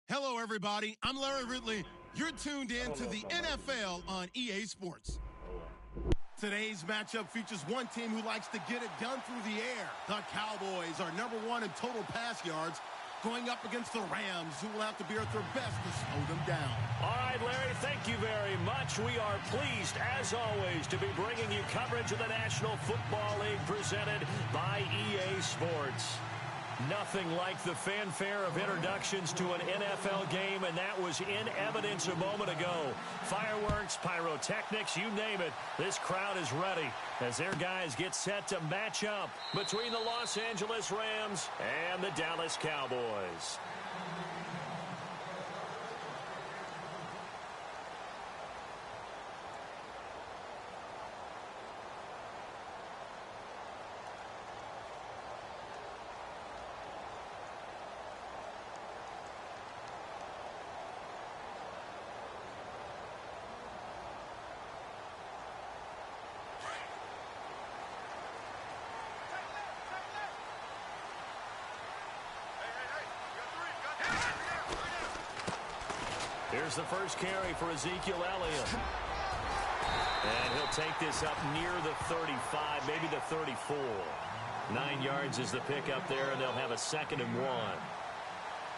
Hello, everybody. I'm Larry Ridley. You're tuned in to the NFL on EA Sports. Today's matchup features one team who likes to get it done through the air. The Cowboys are number one in total pass yards, going up against the Rams, who will have to be at their best to slow them down. All right, Larry, thank you very much. We are pleased, as always, to be bringing you coverage of the National Football League presented by EA Sports. Nothing like the fanfare of introductions to an NFL game, and that was in evidence a moment ago. Fireworks, pyrotechnics, you name it. This crowd is ready as their guys get set to match up between the Los Angeles Rams and the Dallas Cowboys. Here's the first carry for Ezekiel Elliott. And he'll take this up near the 35, maybe the 34. 9 yards is the pickup there, and they'll have a 2nd and 1.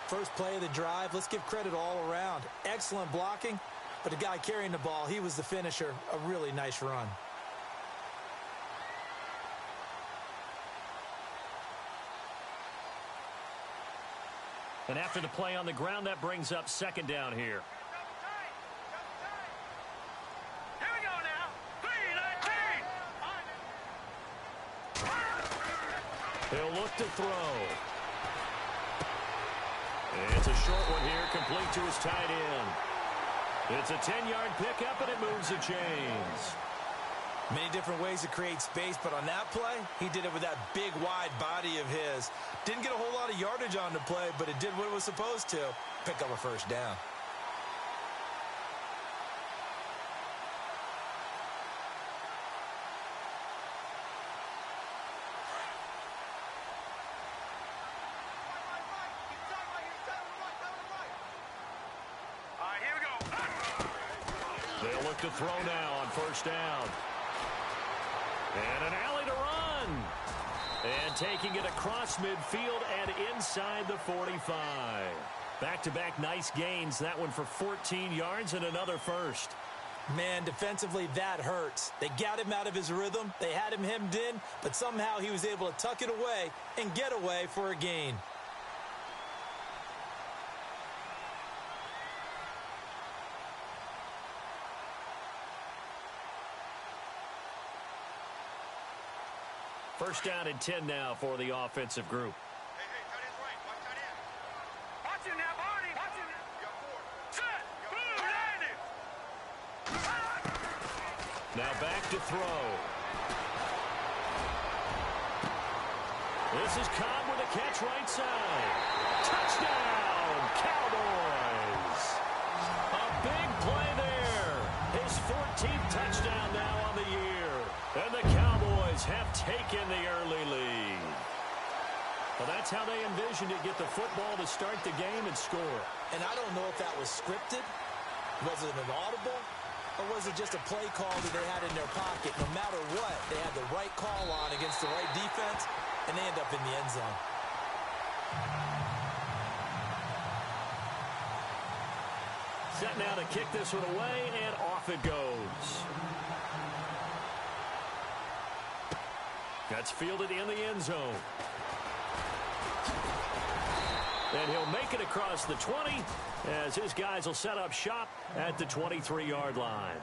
First play of the drive, let's give credit all around. Excellent blocking, but the guy carrying the ball, he was the finisher. A really nice run. And after the play on the ground, that brings up 2nd down here. Here we go now. 3-19. He'll look to throw. It's a short one here, complete to his tight end. It's a 10-yard pickup, and it moves the chains. Many different ways to create space, but on that play, he did it with that big, wide body of his. Didn't get a whole lot of yardage on the play, but it did what it was supposed to. Pick up a first down. All right, here we go. They'll look to throw now on first down. And an alley to run. And taking it across midfield and inside the 45. Back-to-back nice gains. That one for 14 yards and another first. Man, defensively, that hurts. They got him out of his rhythm. They had him hemmed in, but somehow he was able to tuck it away and get away for a gain. First down and 10 now for the offensive group. Hey, tight end's right. Watch tight end. Watch it now, Barney. Watch it now. You got 4. Set. Now back to throw. This is Cobb with a catch right side. Touchdown, Cowboys. A big play there. His 14th touchdown now on the year. And the Cowboys have taken the early lead. Well, that's how they envisioned it. Get the football to start the game and score. And I don't know if that was scripted. Was it an audible? Or was it just a play call that they had in their pocket? No matter what, they had the right call on against the right defense, and they end up in the end zone. Set now to kick this one away, and off it goes. That's fielded in the end zone. And he'll make it across the 20 as his guys will set up shop at the 23-yard line.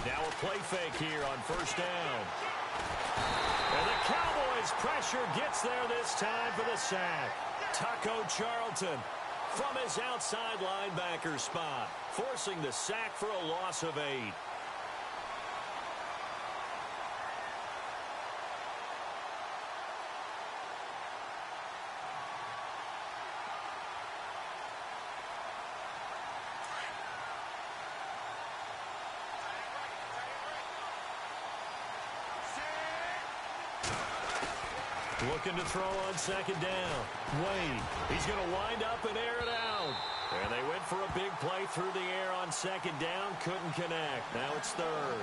Now a play fake here on first down. And the Cowboys pressure gets there this time for the sack. Taco Charlton from his outside linebacker spot, forcing the sack for a loss of 8. Looking to throw on second down. Wade, he's going to wind up and air it out. And they went for a big play through the air on second down. Couldn't connect. Now it's third.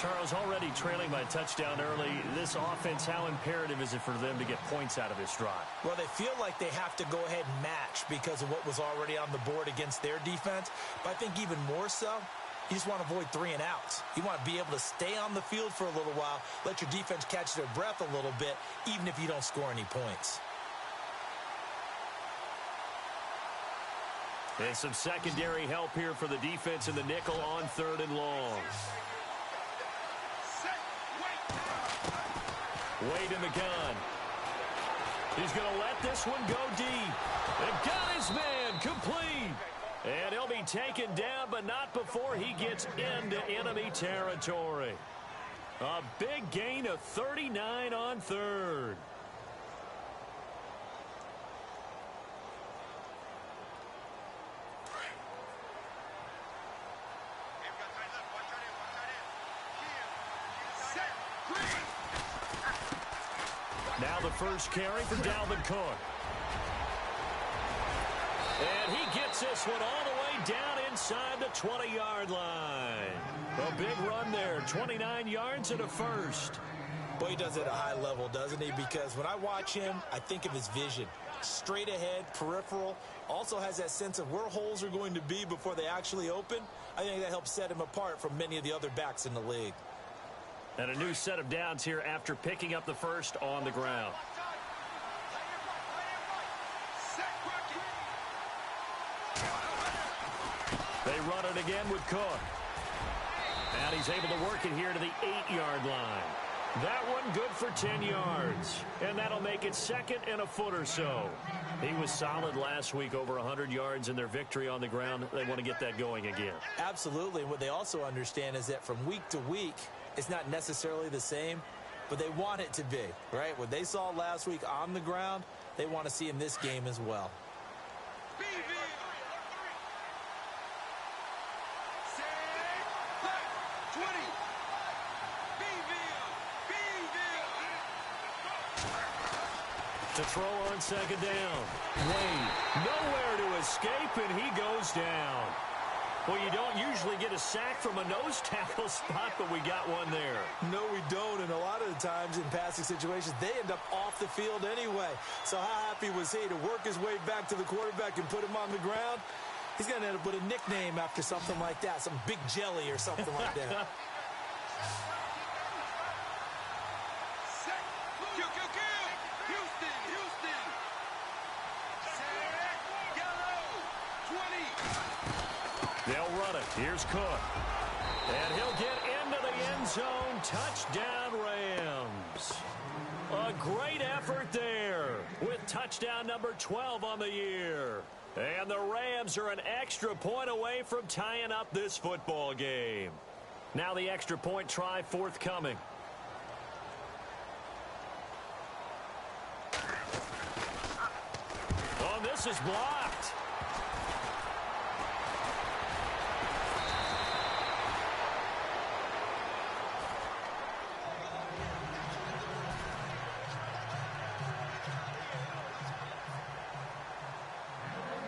Charles, already trailing by a touchdown early. This offense, how imperative is it for them to get points out of this drive? Well, they feel like they have to go ahead and match because of what was already on the board against their defense. But I think even more so, you just want to avoid 3 and outs. You want to be able to stay on the field for a little while, let your defense catch their breath a little bit, even if you don't score any points. And some secondary help here for the defense in the nickel on 3rd and long. Wade in the gun. He's going to let this one go deep. And got his man complete. And he'll be taken down, but not before he gets into enemy territory. A big gain of 39 on 3rd. Now the first carry for Dalvin Cook. And he gets this one all the way down inside the 20-yard line. A big run there, 29 yards and a first. Boy, he does it at a high level, doesn't he? Because when I watch him, I think of his vision. Straight ahead, peripheral. Also has that sense of where holes are going to be before they actually open. I think that helps set him apart from many of the other backs in the league. And a new set of downs here after picking up the first on the ground. They run it again with Cook. And he's able to work it here to the 8-yard line. That one good for 10 yards. And that'll make it 2nd and a foot or so. He was solid last week, over 100 yards in their victory on the ground. They want to get that going again. Absolutely. And what they also understand is that from week to week, it's not necessarily the same, but they want it to be, right? What they saw last week on the ground, they want to see in this game as well. To throw on second down. Wade, nowhere to escape, and he goes down. Well, you don't usually get a sack from a nose tackle spot, but we got one there. No, we don't, and a lot of the times in passing situations, they end up off the field anyway. So how happy was he to work his way back to the quarterback and put him on the ground? He's going to end up with a nickname after something like that, some Big Jelly or something like that. They'll run it. Here's Cook. And he'll get into the end zone. Touchdown, Rams. A great effort there with touchdown number 12 on the year. And the Rams are an extra point away from tying up this football game. Now the extra point try forthcoming. Oh, this is blocked.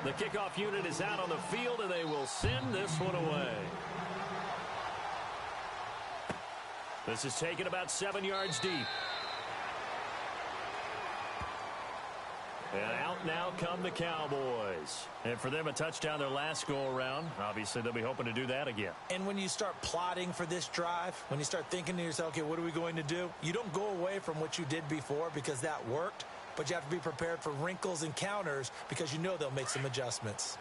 The kickoff unit is out on the field, and they will send this one away. This is taken about 7 yards deep. And out now come the Cowboys. And for them, a touchdown their last go-around. Obviously, they'll be hoping to do that again. And when you start plotting for this drive, when you start thinking to yourself, okay, what are we going to do? You don't go away from what you did before because that worked. But you have to be prepared for wrinkles and counters because you know they'll make some adjustments.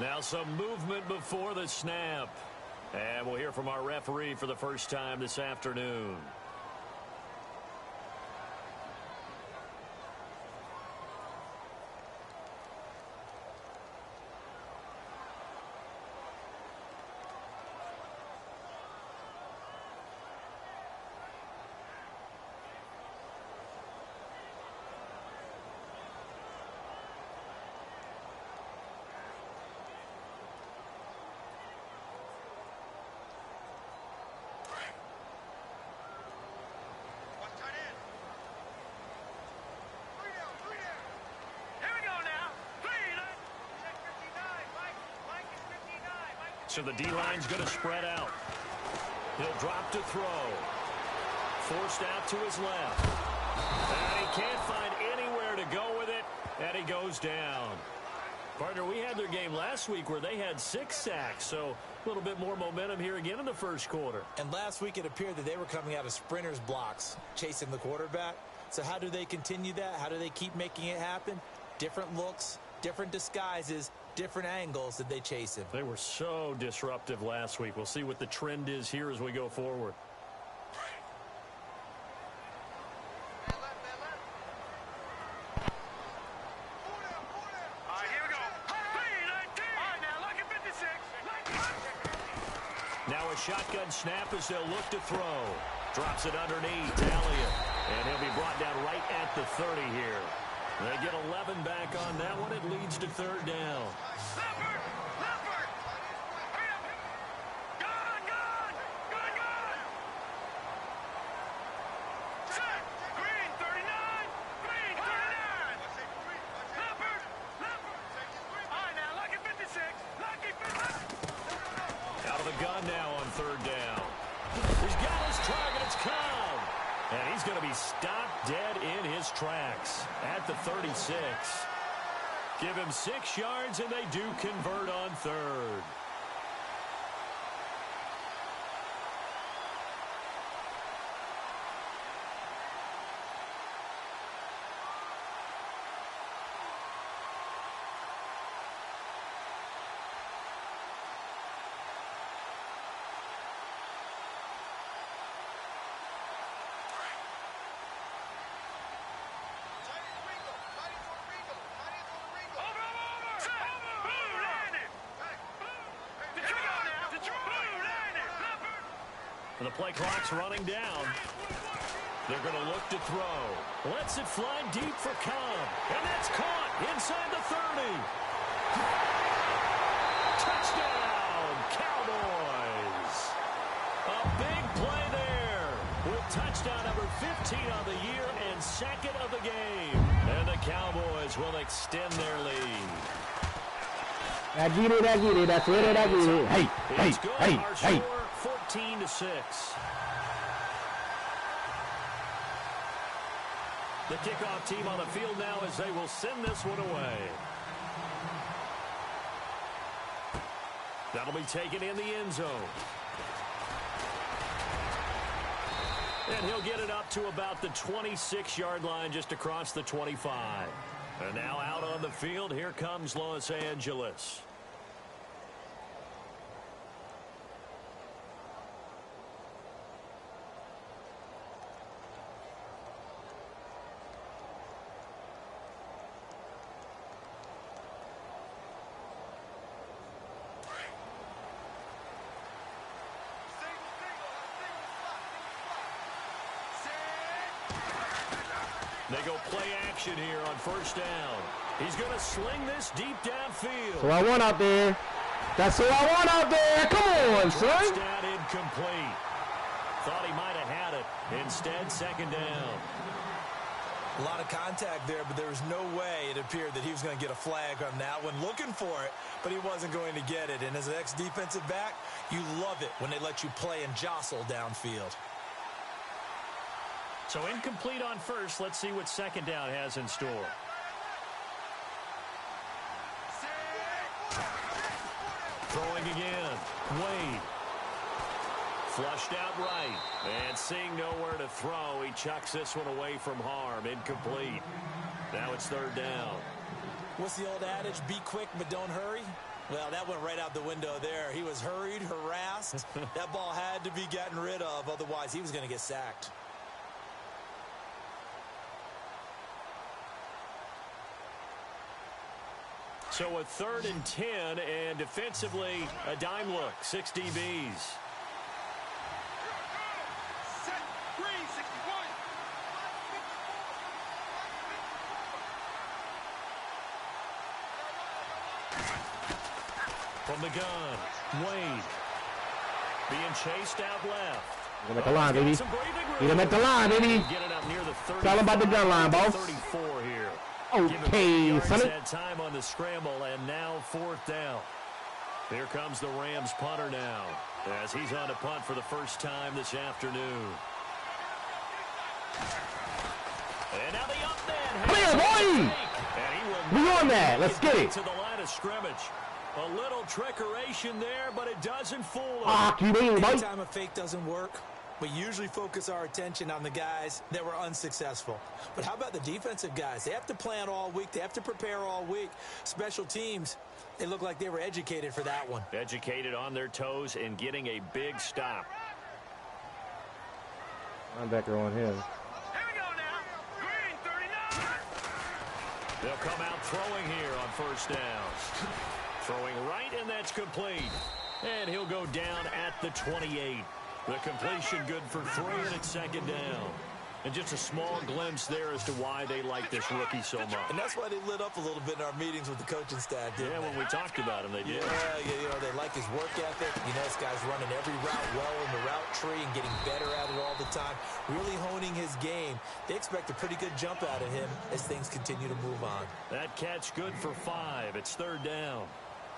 Now some movement before the snap. And we'll hear from our referee for the first time this afternoon. So the D-line's going to spread out. He'll drop to throw. Forced out to his left. And he can't find anywhere to go with it. And he goes down. Partner, we had their game last week where they had 6 sacks. So a little bit more momentum here again in the first quarter. And last week it appeared that they were coming out of sprinters blocks, chasing the quarterback. So how do they continue that? How do they keep making it happen? Different looks, different disguises, different angles that they chase him. They were so disruptive last week. We'll see what the trend is here as we go forward. Now a shotgun snap as they'll look to throw. Drops it underneath. Elliott. And he'll be brought down right at the 30 here. They get 11 back on that one. It leads to third down. Out of the gun now on third down. He's got his target. It's Cobb. And he's going to be stopped dead in his tracks at the 36. Give him 6 yards, and they do convert on third. The play clock's running down. They're going to look to throw. Lets it fly deep for Cobb. And that's caught inside the 30. Touchdown, Cowboys. A big play there with touchdown number 15 on the year and second of the game. And the Cowboys will extend their lead. I get it. That's it. I get it. Hey. 14-6. The kickoff team on the field now as they will send this one away. That'll be taken in the end zone. And he'll get it up to about the 26-yard line just across the 25. And now out on the field, here comes Los Angeles. They go play action here on first down. He's going to sling this deep downfield. So I want out there. That's who I want out there. Come on, son. Touchdown incomplete. Thought he might have had it. Instead, second down. A lot of contact there, but there was no way it appeared that he was going to get a flag on that one. Looking for it, but he wasn't going to get it. And as an ex-defensive back, you love it when they let you play and jostle downfield. So incomplete on first. Let's see what second down has in store. Throwing again. Wade. Flushed out right. And seeing nowhere to throw, he chucks this one away from harm. Incomplete. Now it's third down. What's the old adage? Be quick, but don't hurry. Well, that went right out the window there. He was hurried, harassed. That ball had to be gotten rid of. Otherwise, he was going to get sacked. So a 3rd and 10, and defensively, a dime look, 6 DBs. From the gun, Wade. Being chased out left. Get him at the line, baby. Get him at the line, baby. Get it up near the 30. Tell him about the gun line, boss. 34 here. Okay, Sonny. Had time on the scramble, and now 4th down. Here comes the Rams punter now, as he's on to punt for the first time this afternoon. And now the up man. Come here, boy. We on that. Let's get it. To the line of scrimmage. A little trickeration there, but it doesn't fool him. Ah, you mean, boy? Anytime a fake doesn't work, we usually focus our attention on the guys that were unsuccessful. But how about the defensive guys? They have to plan all week. They have to prepare all week. Special teams, they look like they were educated for that one. Educated on their toes and getting a big stop. Linebacker on him. Here we go now. Green 39. They'll come out throwing here on 1st down. Throwing right, and that's complete. And he'll go down at the 28. The completion good for 3, and it's 2nd down. And just a small glimpse there as to why they like this rookie so much. And that's why they lit up a little bit in our meetings with the coaching staff, didn't they? When we talked about him, they did. Yeah, they like his work ethic. You know, this guy's running every route well in the route tree and getting better at it all the time. Really honing his game. They expect a pretty good jump out of him as things continue to move on. That catch good for 5. It's 3rd down.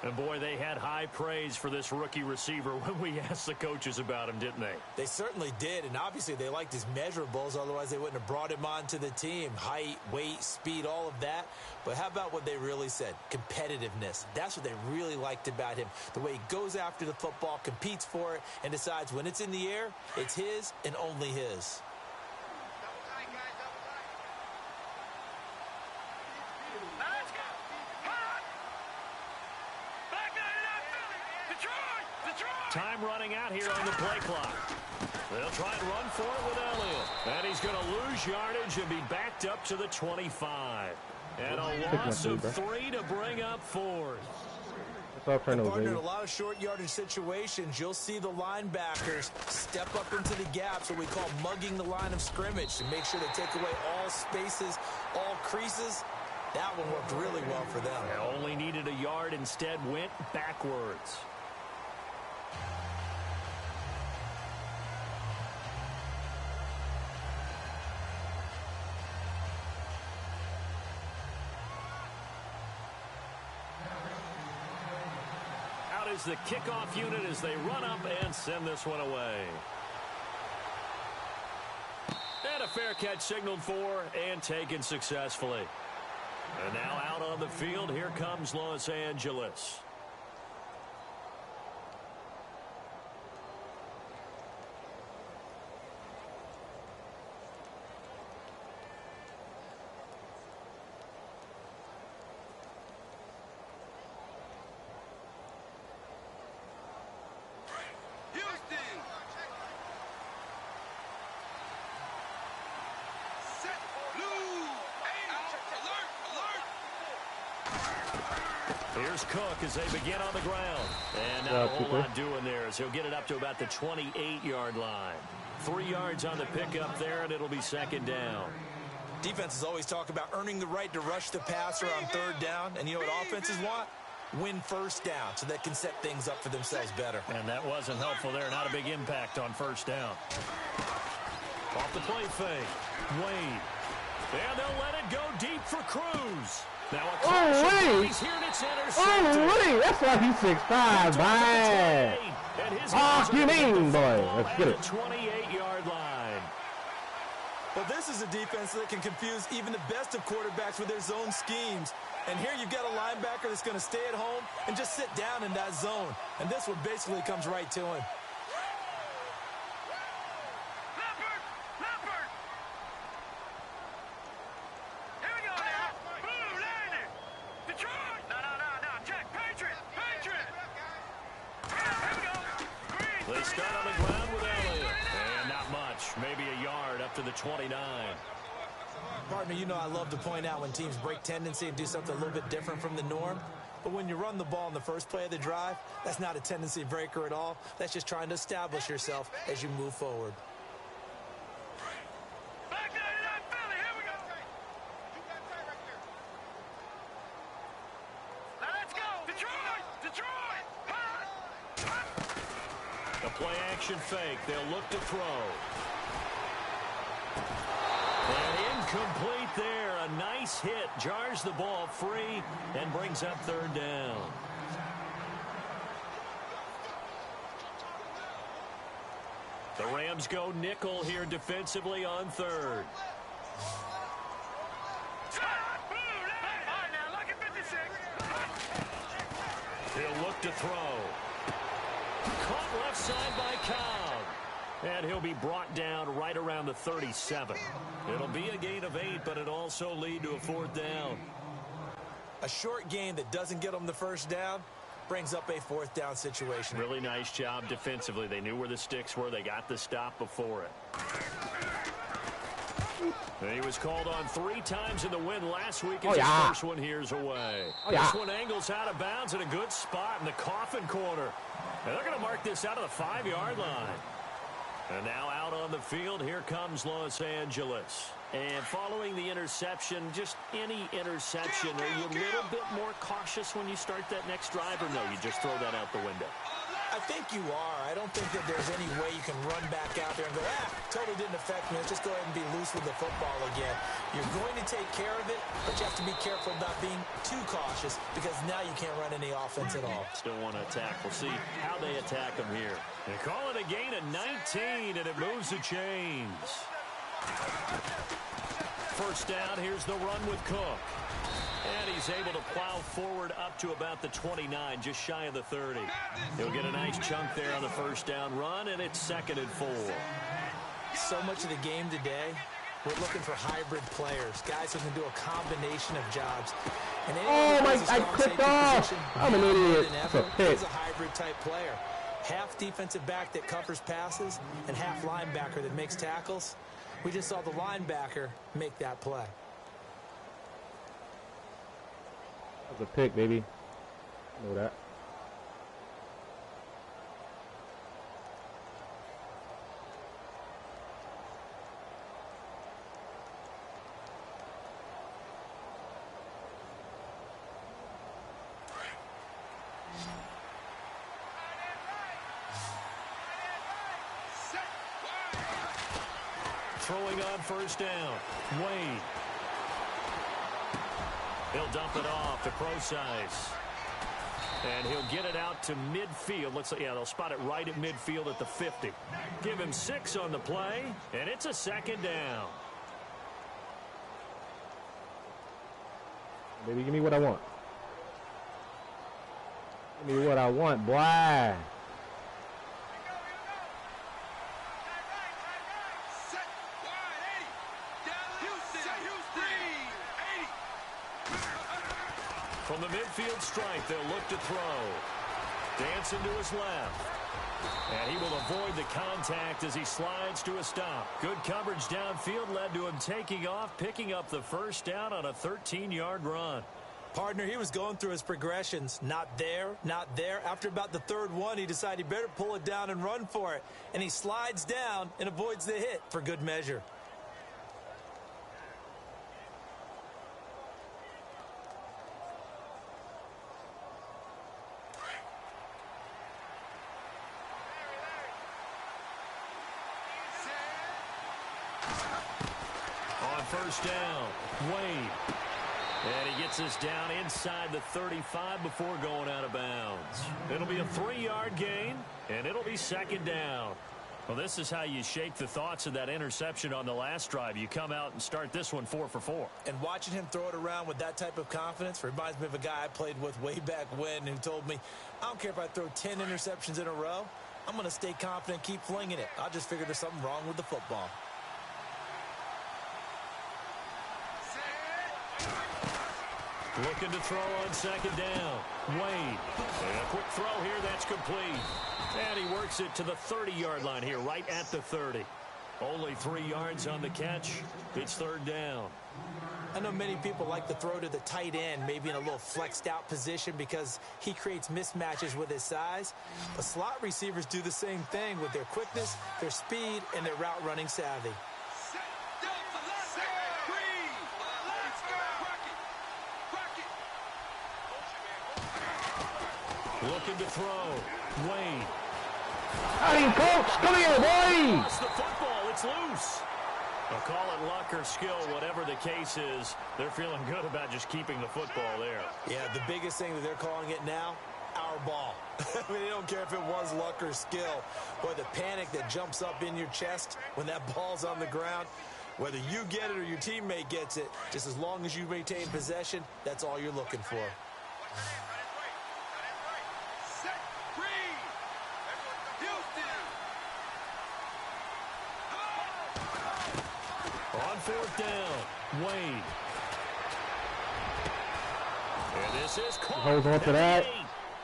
And, boy, they had high praise for this rookie receiver when we asked the coaches about him, didn't they? They certainly did, and obviously they liked his measurables. Otherwise, they wouldn't have brought him onto the team. Height, weight, speed, all of that. But how about what they really said? Competitiveness. That's what they really liked about him. The way he goes after the football, competes for it, and decides when it's in the air, it's his and only his. Time running out here on the play clock. They'll try and run for it with Elliott. And he's going to lose yardage and be backed up to the 25. And a loss of 3 to bring up 4th. Partner, in a lot of short yardage situations, you'll see the linebackers step up into the gaps, what we call mugging the line of scrimmage, to make sure they take away all spaces, all creases. That one worked really well for them. They only needed a yard, instead went backwards. Is the kickoff unit as they run up and send this one away. And a fair catch signaled for and taken successfully. And now out on the field, here comes Los Angeles. Here's Cook as they begin on the ground. And not a whole lot doing there as he'll get it up to about the 28-yard line. 3 yards on the pickup there, and it'll be 2nd down. Defenses always talk about earning the right to rush the passer on 3rd down. And you know what offenses want? Win 1st down so they can set things up for themselves better. And that wasn't helpful there. Not a big impact on 1st down. Off the play fake. Wade. And they'll let it go deep for Cruz. Now a caution. He's here and it's intercepted. That's why he's 6'5", man. Oh, you mean, boy. Let's get it. 28-yard line. Well, this is a defense that can confuse even the best of quarterbacks with their zone schemes. And here you've got a linebacker that's going to stay at home and just sit down in that zone. And this one basically comes right to him. Here we go now. Blue landing. Detroit. No. Check. Patriots. start on the ground with Elliott. And not much, maybe a yard up to the 29. Partner, you know I love to point out when teams break tendency and do something a little bit different from the norm. But when you run the ball in the first play of the drive, that's not a tendency breaker at all. That's just trying to establish yourself as you move forward. The play action fake. They'll look to throw. And incomplete there. A nice hit. Jars the ball free and brings up third down. The Rams go nickel here defensively on third. He'll look to throw. Caught left side by Cobb. And he'll be brought down right around the 37. It'll be a gain of 8, but it'll also lead to a fourth down. A short gain that doesn't get them the first down brings up a fourth down situation. Really nice job defensively. They knew where the sticks were. They got the stop before it. He was called on 3 times in the win last week as his first one here's away. This one angles out of bounds in a good spot in the coffin corner. And they're going to mark this out of the 5-yard line. And now out on the field, here comes Los Angeles. And following the interception, just any interception, are you a little bit more cautious when you start that next drive, or no, you just throw that out the window? I think you are. I don't think that there's any way you can run back out there and go, totally didn't affect me. Let's just go ahead and be loose with the football again. You're going to take care of it, but you have to be careful about being too cautious because now you can't run any offense at all. Still want to attack. We'll see how they attack them here. They call it a gain of 19, and it moves the chains. First down, here's the run with Cook. And he's able to plow forward up to about the 29, just shy of the 30. He'll get a nice chunk there on the first down run, and it's 2nd and 4. So much of the game today, we're looking for hybrid players, guys who can do a combination of jobs. And I clicked off. I'm an idiot. He's a hybrid type player. Half defensive back that covers passes and half linebacker that makes tackles. We just saw the linebacker make that play. That was a pick, baby. Know that. Throwing on first down. Wade. He'll dump it off to Procise. And he'll get it out to midfield. Looks like, they'll spot it right at midfield at the 50. Give him 6 on the play, and it's a 2nd down. Baby, give me what I want. Give me what I want, boy. From the midfield stripe, they'll look to throw. Dancing to his left. And he will avoid the contact as he slides to a stop. Good coverage downfield led to him taking off, picking up the first down on a 13-yard run. Partner, he was going through his progressions. Not there, not there. After about the 3rd one, he decided he better pull it down and run for it. And he slides down and avoids the hit for good measure. First down, Wade. And he gets us down inside the 35 before going out of bounds. It'll be a 3-yard gain, and it'll be 2nd down. Well, this is how you shake the thoughts of that interception on the last drive. You come out and start this one 4 for 4. And watching him throw it around with that type of confidence reminds me of a guy I played with way back when who told me, I don't care if I throw 10 interceptions in a row. I'm going to stay confident, keep flinging it. I just figured there's something wrong with the football. Looking to throw on second down. Wade. And a quick throw here. That's complete. And he works it to the 30-yard line here, right at the 30. Only 3 yards on the catch. It's third down. I know many people like to throw to the tight end, maybe in a little flexed out position because he creates mismatches with his size. But slot receivers do the same thing with their quickness, their speed, and their route running savvy. Looking to throw. Wade. I mean, coach, come here, boy! Lost the football. It's loose. I'll call it luck or skill, whatever the case is. They're feeling good about just keeping the football there. Yeah, the biggest thing that they're calling it now, our ball. I mean, they don't care if it was luck or skill. Or the panic that jumps up in your chest when that ball's on the ground. Whether you get it or your teammate gets it, just as long as you maintain possession, that's all you're looking for. On fourth down, Wade. And this is caught. Holds on to that.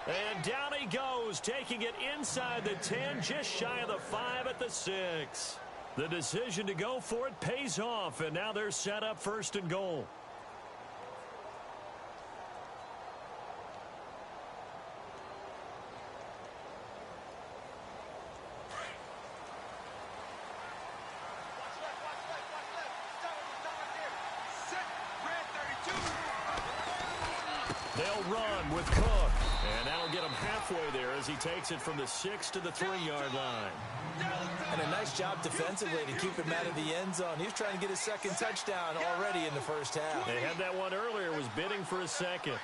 And down he goes, taking it inside the 10, just shy of the 5 at the 6. The decision to go for it pays off, and now they're set up first and goal. They'll run with Cook, and that'll get him halfway there as he takes it from the 6 to the 3-yard line. And a nice job defensively to keep him out of the end zone. He's trying to get his second touchdown already in the first half. They had that one earlier, was bidding for a second.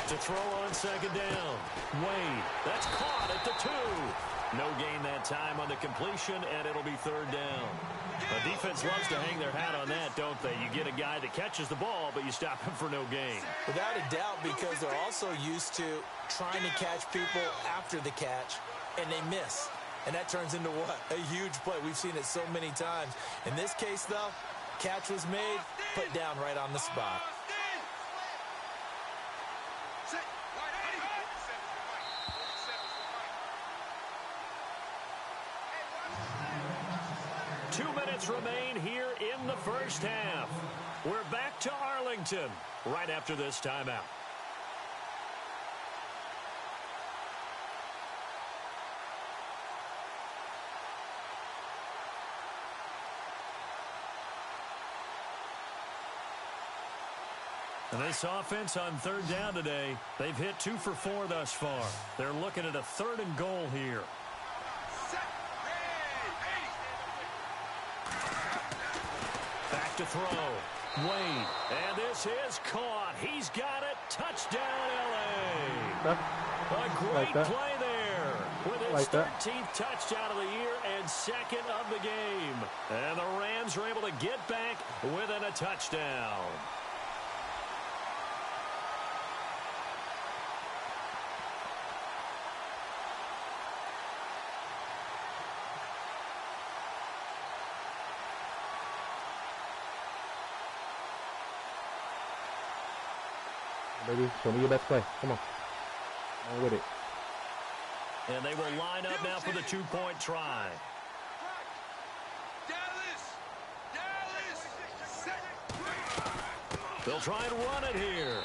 To throw on second down, Wade. That's caught at the 2. No gain that time on the completion, and it'll be third down. The defense loves to hang their hat on that, don't they? You get a guy that catches the ball, but you stop him for no gain. Without a doubt, because they're also used to trying to catch people after the catch, and they miss. And that turns into what? A huge play. We've seen it so many times. In this case, though, catch was made, put down right on the spot. Remain here in the first half. We're back to Arlington right after this timeout. And this offense on third down today, they've hit 2 for 4 thus far. They're looking at a 3rd and goal here. To throw, Wade, and this is caught. He's got it. Touchdown, LA. A great play there with his 13th touchdown of the year and 2nd of the game. And the Rams are able to get back within a touchdown. Baby, show me your best play. Come on. Come on with it. And they will line up now for the 2-point try. They'll try and run it here.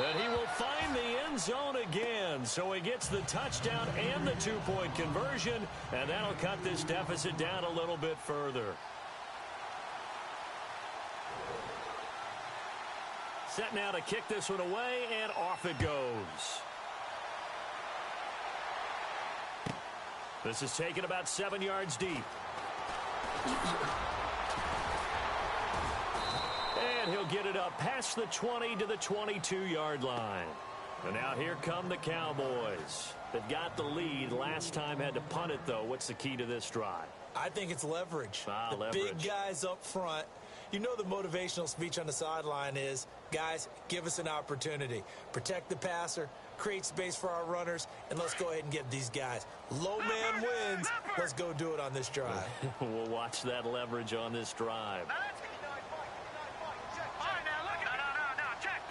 And he will find the end zone again. So he gets the touchdown and the 2-point conversion. And that'll cut this deficit down a little bit further. Set now to kick this one away, and off it goes. This is taken about 7 yards deep. And he'll get it up past the 20 to the 22-yard line. And now here come the Cowboys. They've got the lead. Last time had to punt it, though. What's the key to this drive? I think it's leverage. The leverage. Big guys up front. You know the motivational speech on the sideline is, guys, give us an opportunity. Protect the passer, create space for our runners, and let's go ahead and get these guys. Low man wins. Let's go do it on this drive. We'll watch that leverage on this drive. Check.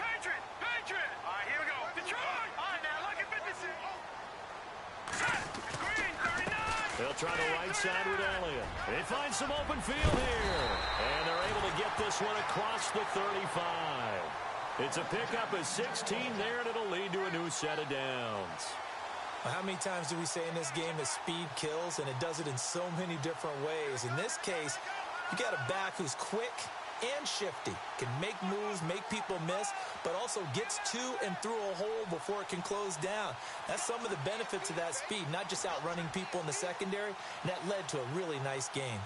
They'll try the right side with Elliott. They find some open field here. And they're able to get this one across the 35. It's a pickup of 16 there, and it'll lead to a new set of downs. How many times do we say in this game that speed kills, and it does it in so many different ways? In this case, you got a back who's quick and shifty, can make moves, make people miss, but also gets to and through a hole before it can close down. That's some of the benefits of that speed, not just outrunning people in the secondary, and that led to a really nice game.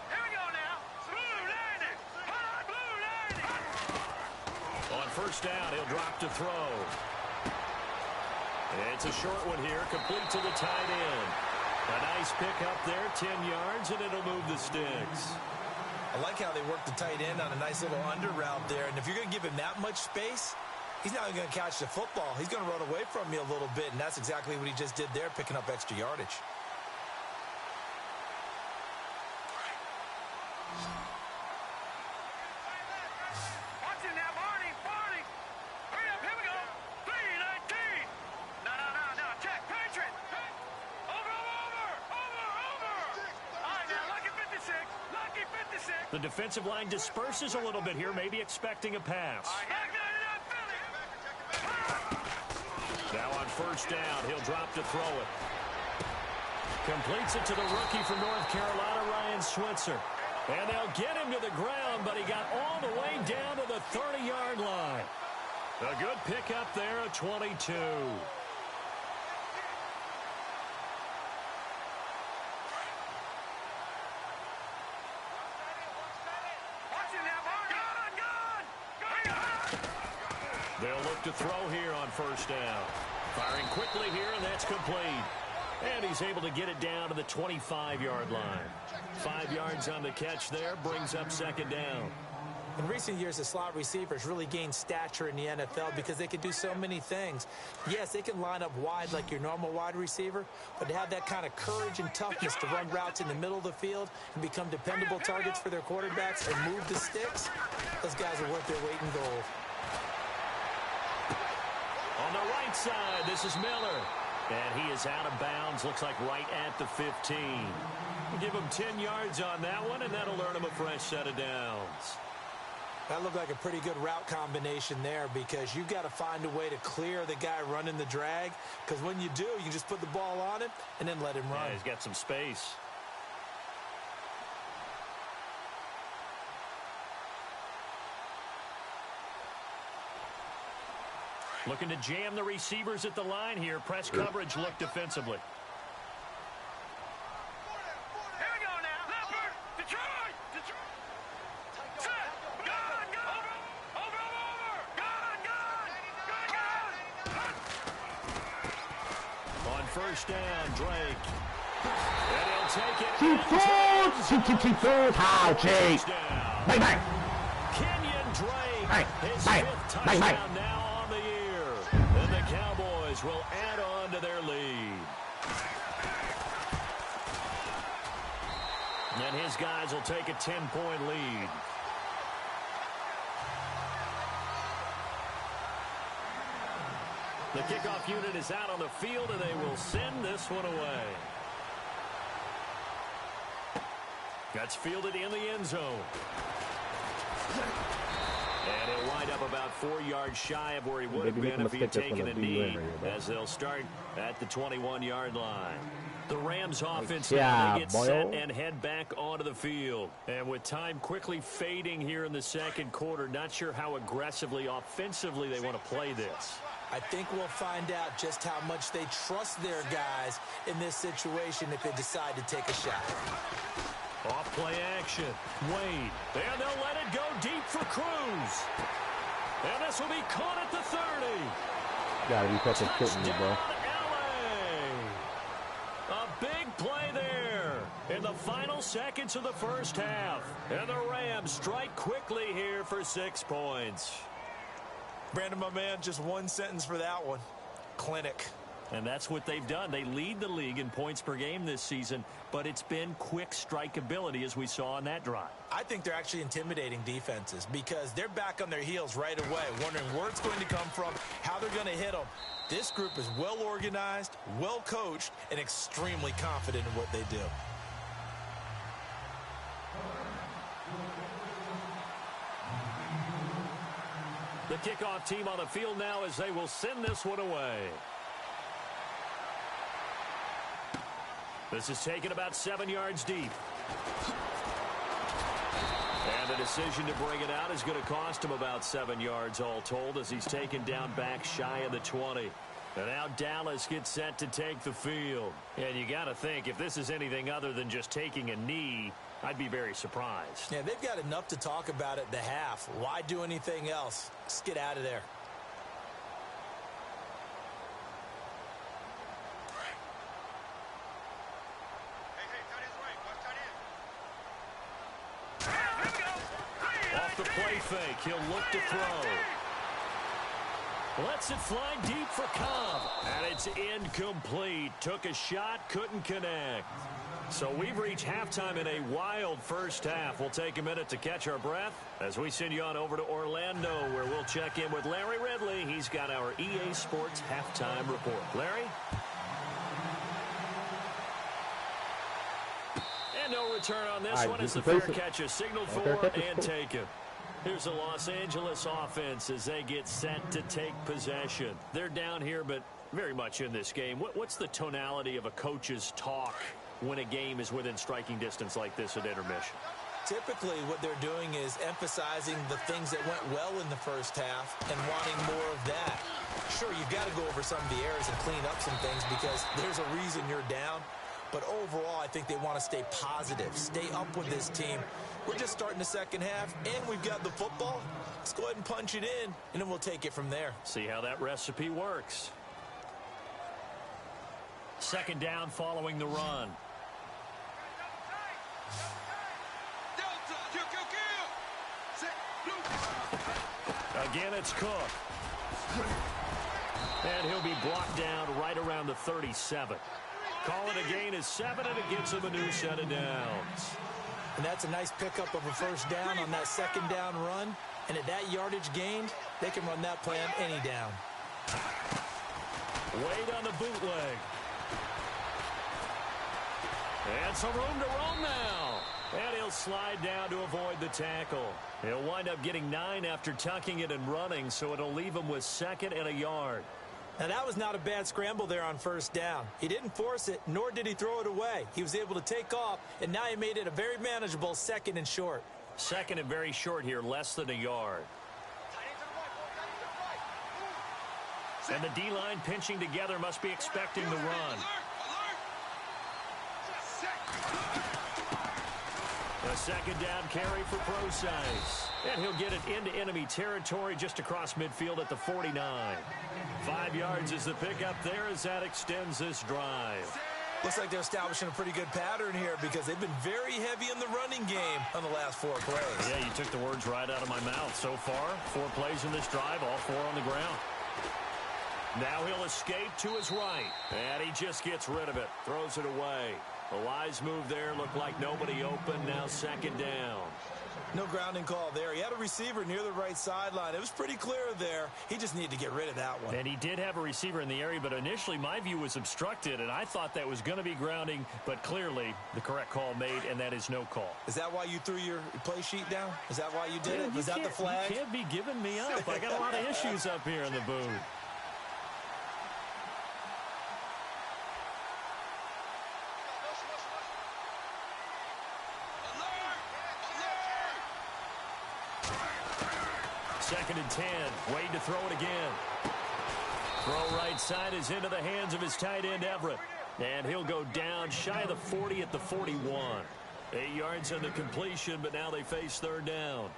Here we go now. Blue landing. Blue landing. On first down, he'll drop to throw. It's a short one here, complete to the tight end. A nice pickup there, 10 yards, and it'll move the sticks. I like how they work the tight end on a nice little under route there. And if you're going to give him that much space, he's not going to catch the football. He's going to run away from you a little bit, and that's exactly what he just did there, picking up extra yardage. Watch it now, Barney. Hurry up, here we go. 3-19. No. Check, Patriot. Over. All right, now, lucky 56. The defensive line disperses a little bit here, maybe expecting a pass. Now on first down, he'll drop to throw it. Completes it to the rookie from North Carolina, Ryan Switzer. And they'll get him to the ground, but he got all the way down to the 30-yard line. A good pickup there, a 22. They'll look to throw here on first down. Firing quickly here, and that's complete. And he's able to get it down to the 25-yard line. 5 yards on the catch there, brings up second down. In recent years, the slot receivers really gained stature in the NFL because they can do so many things. Yes, they can line up wide like your normal wide receiver, but to have that kind of courage and toughness to run routes in the middle of the field and become dependable targets for their quarterbacks and move the sticks, those guys are worth their weight in gold. On the right side, this is Miller. And he is out of bounds, looks like right at the 15. We'll give him 10 yards on that one, and that'll earn him a fresh set of downs. That looked like a pretty good route combination there because you've got to find a way to clear the guy running the drag, because when you do, you just put the ball on him and then let him run. Yeah, he's got some space. Looking to jam the receivers at the line here. Press coverage look defensively. Here we go now. Leopard. Detroit. Set. Gun. Over. Gun. On first down, Drake. And he'll take it. Bang. Kenyon Drake. His fifth touchdown now on the year. And the Cowboys will add on to their lead. And his guys will take a 10-point lead. The kickoff unit is out on the field, and they will send this one away. That's fielded in the end zone. And he'll wind up about 4 yards shy of where he would have been if he had taken a knee, as they'll start at the 21-yard line. The Rams offense now, they get set and head back onto the field. And with time quickly fading here in the second quarter, not sure how aggressively, offensively they want to play this. I think we'll find out just how much they trust their guys in this situation if they decide to take a shot. Off play action. Wade. And they'll let it go deep for Cruz. And this will be caught at the 30. Gotta be fucking kidding me, bro. A big play there in the final seconds of the first half. And the Rams strike quickly here for 6 points. Brandon, my man, just one sentence for that one. Clinic. And that's what they've done. They lead the league in points per game this season, but it's been quick strike ability as we saw on that drive. I think they're actually intimidating defenses because they're back on their heels right away, wondering where it's going to come from, how they're going to hit them. This group is well organized, well coached, and extremely confident in what they do. The kickoff team on the field now as they will send this one away. This is taken about 7 yards deep. And the decision to bring it out is going to cost him about 7 yards all told as he's taken down back shy of the 20. And now Dallas gets set to take the field. And you got to think, if this is anything other than just taking a knee, I'd be very surprised. Yeah, they've got enough to talk about at the half. Why do anything else? Just get out of there. Off the play fake, he'll look to throw. Lets it fly deep for Cobb. And it's incomplete. Took a shot, couldn't connect. So we've reached halftime in a wild first half. We'll take a minute to catch our breath as we send you on over to Orlando, where we'll check in with Larry Ridley. He's got our EA Sports halftime report. Larry? And no return on this one as the fair catch is signaled for and taken. Here's the Los Angeles offense as they get set to take possession. They're down here, but very much in this game. What's the tonality of a coach's talk when a game is within striking distance like this at intermission? Typically, what they're doing is emphasizing the things that went well in the first half and wanting more of that. Sure, you've got to go over some of the errors and clean up some things because there's a reason you're down. But overall, I think they want to stay positive, stay up with this team. We're just starting the second half, and we've got the football. Let's go ahead and punch it in, and then we'll take it from there. See how that recipe works. Second down following the run. Again, it's Cook. And he'll be blocked down right around the 37. Call it a gain of 7, and it gets him a new set of downs. And that's a nice pickup of a first down on that second down run. And at that yardage gained, they can run that play on any down. Wade on the bootleg. And some room to roam now. And he'll slide down to avoid the tackle. He'll wind up getting 9 after tucking it and running, so it'll leave him with 2nd and a yard. Now, that was not a bad scramble there on first down. He didn't force it, nor did he throw it away. He was able to take off, and now he made it a very manageable 2nd and short. 2nd and very short here, less than a yard. And the D-line pinching together must be expecting the run. A second down carry for Procise. And he'll get it into enemy territory just across midfield at the 49. 5 yards is the pickup there as that extends this drive. Looks like they're establishing a pretty good pattern here because they've been very heavy in the running game on the last 4 plays. Yeah, you took the words right out of my mouth. So far, 4 plays in this drive, all 4 on the ground. Now he'll escape to his right. And he just gets rid of it. Throws it away. A wise move there. Looked like nobody open. Now second down. No grounding call there. He had a receiver near the right sideline. It was pretty clear there. He just needed to get rid of that one. And he did have a receiver in the area, but initially my view was obstructed, and I thought that was going to be grounding, but clearly the correct call made, and that is no call. Is that why you threw your play sheet down? Is that why you did it? Was that the flag? You can't be giving me up. I got a lot of issues up here in the booth. Second and 10. Wade to throw it again. Throw right side is into the hands of his tight end, Everett. And he'll go down shy of the 40 at the 41. 8 yards on the completion, but now they face third down.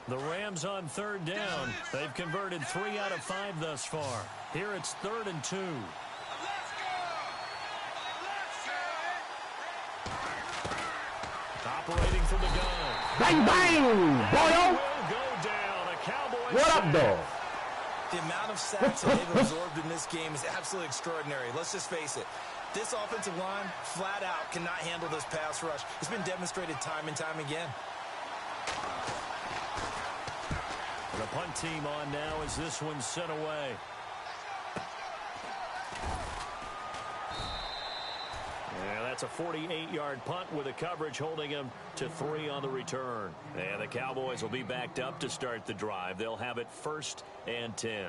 The Rams on third down. They've converted 3 out of 5 thus far. Here it's 3rd and 2. Operating from the gun. Bang, bang, boy. Will go What up, dog? The amount of sacks that they've absorbed in this game is absolutely extraordinary. Let's just face it. This offensive line, flat out, cannot handle this pass rush. It's been demonstrated time and time again. The punt team on now as this one's sent away. Yeah, that's a 48-yard punt with a coverage holding him to 3 on the return. And the Cowboys will be backed up to start the drive. They'll have it 1st and 10.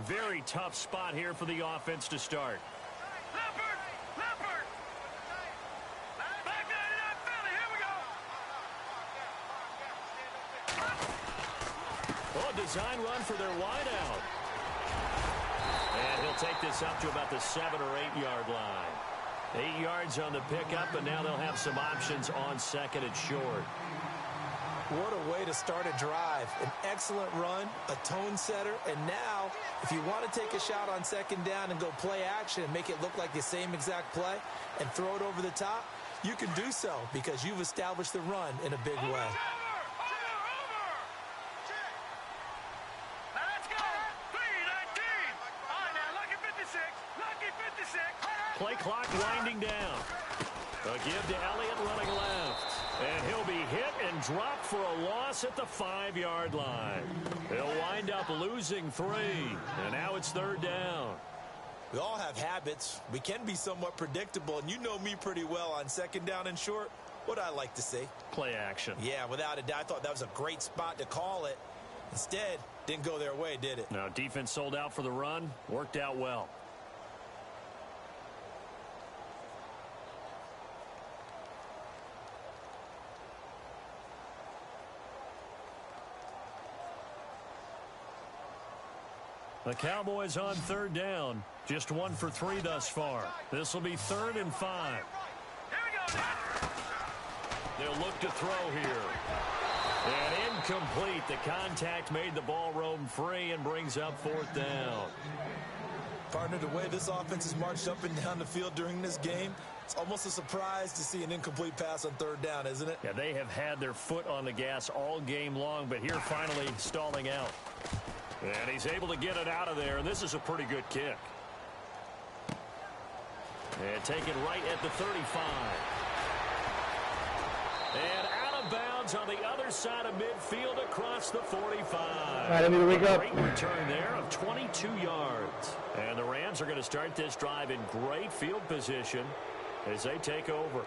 Very tough spot here for the offense to start. Leopard! Leopard! Back 99 Philly, here we go! Oh, design run for their wideout. And he'll take this up to about the 7 or 8 yard line. 8 yards on the pickup, and now they'll have some options on 2nd and short. What a way to start a drive. An excellent run, a tone setter, and now, if you want to take a shot on 2nd down and go play action and make it look like the same exact play and throw it over the top, you can do so because you've established the run in a big way. Over! Now let's go! 3:19! All right, now, lucky 56! Lucky 56! Play clock winding down. A give to Elliott running left. And he'll be hit and dropped for a loss at the 5-yard line. He'll wind up losing 3. And now it's 3rd down. We all have habits. We can be somewhat predictable, and you know me pretty well on 2nd down and short. What I like to see. Play action. Yeah, without a doubt, I thought that was a great spot to call it. Instead, didn't go their way, did it? Now, defense sold out for the run. Worked out well. The Cowboys on 3rd down. Just 1 for 3 thus far. This will be 3rd and 5. Here we go, now. They'll look to throw here. And incomplete. The contact made the ball roam free and brings up 4th down. Partner, the way this offense has marched up and down the field during this game, it's almost a surprise to see an incomplete pass on 3rd down, isn't it? Yeah, they have had their foot on the gas all game long, but here finally stalling out. And he's able to get it out of there, and this is a pretty good kick. And taken right at the 35. And out of bounds on the other side of midfield across the 45. All right, let me wake up. Great return there of 22 yards. And the Rams are going to start this drive in great field position as they take over.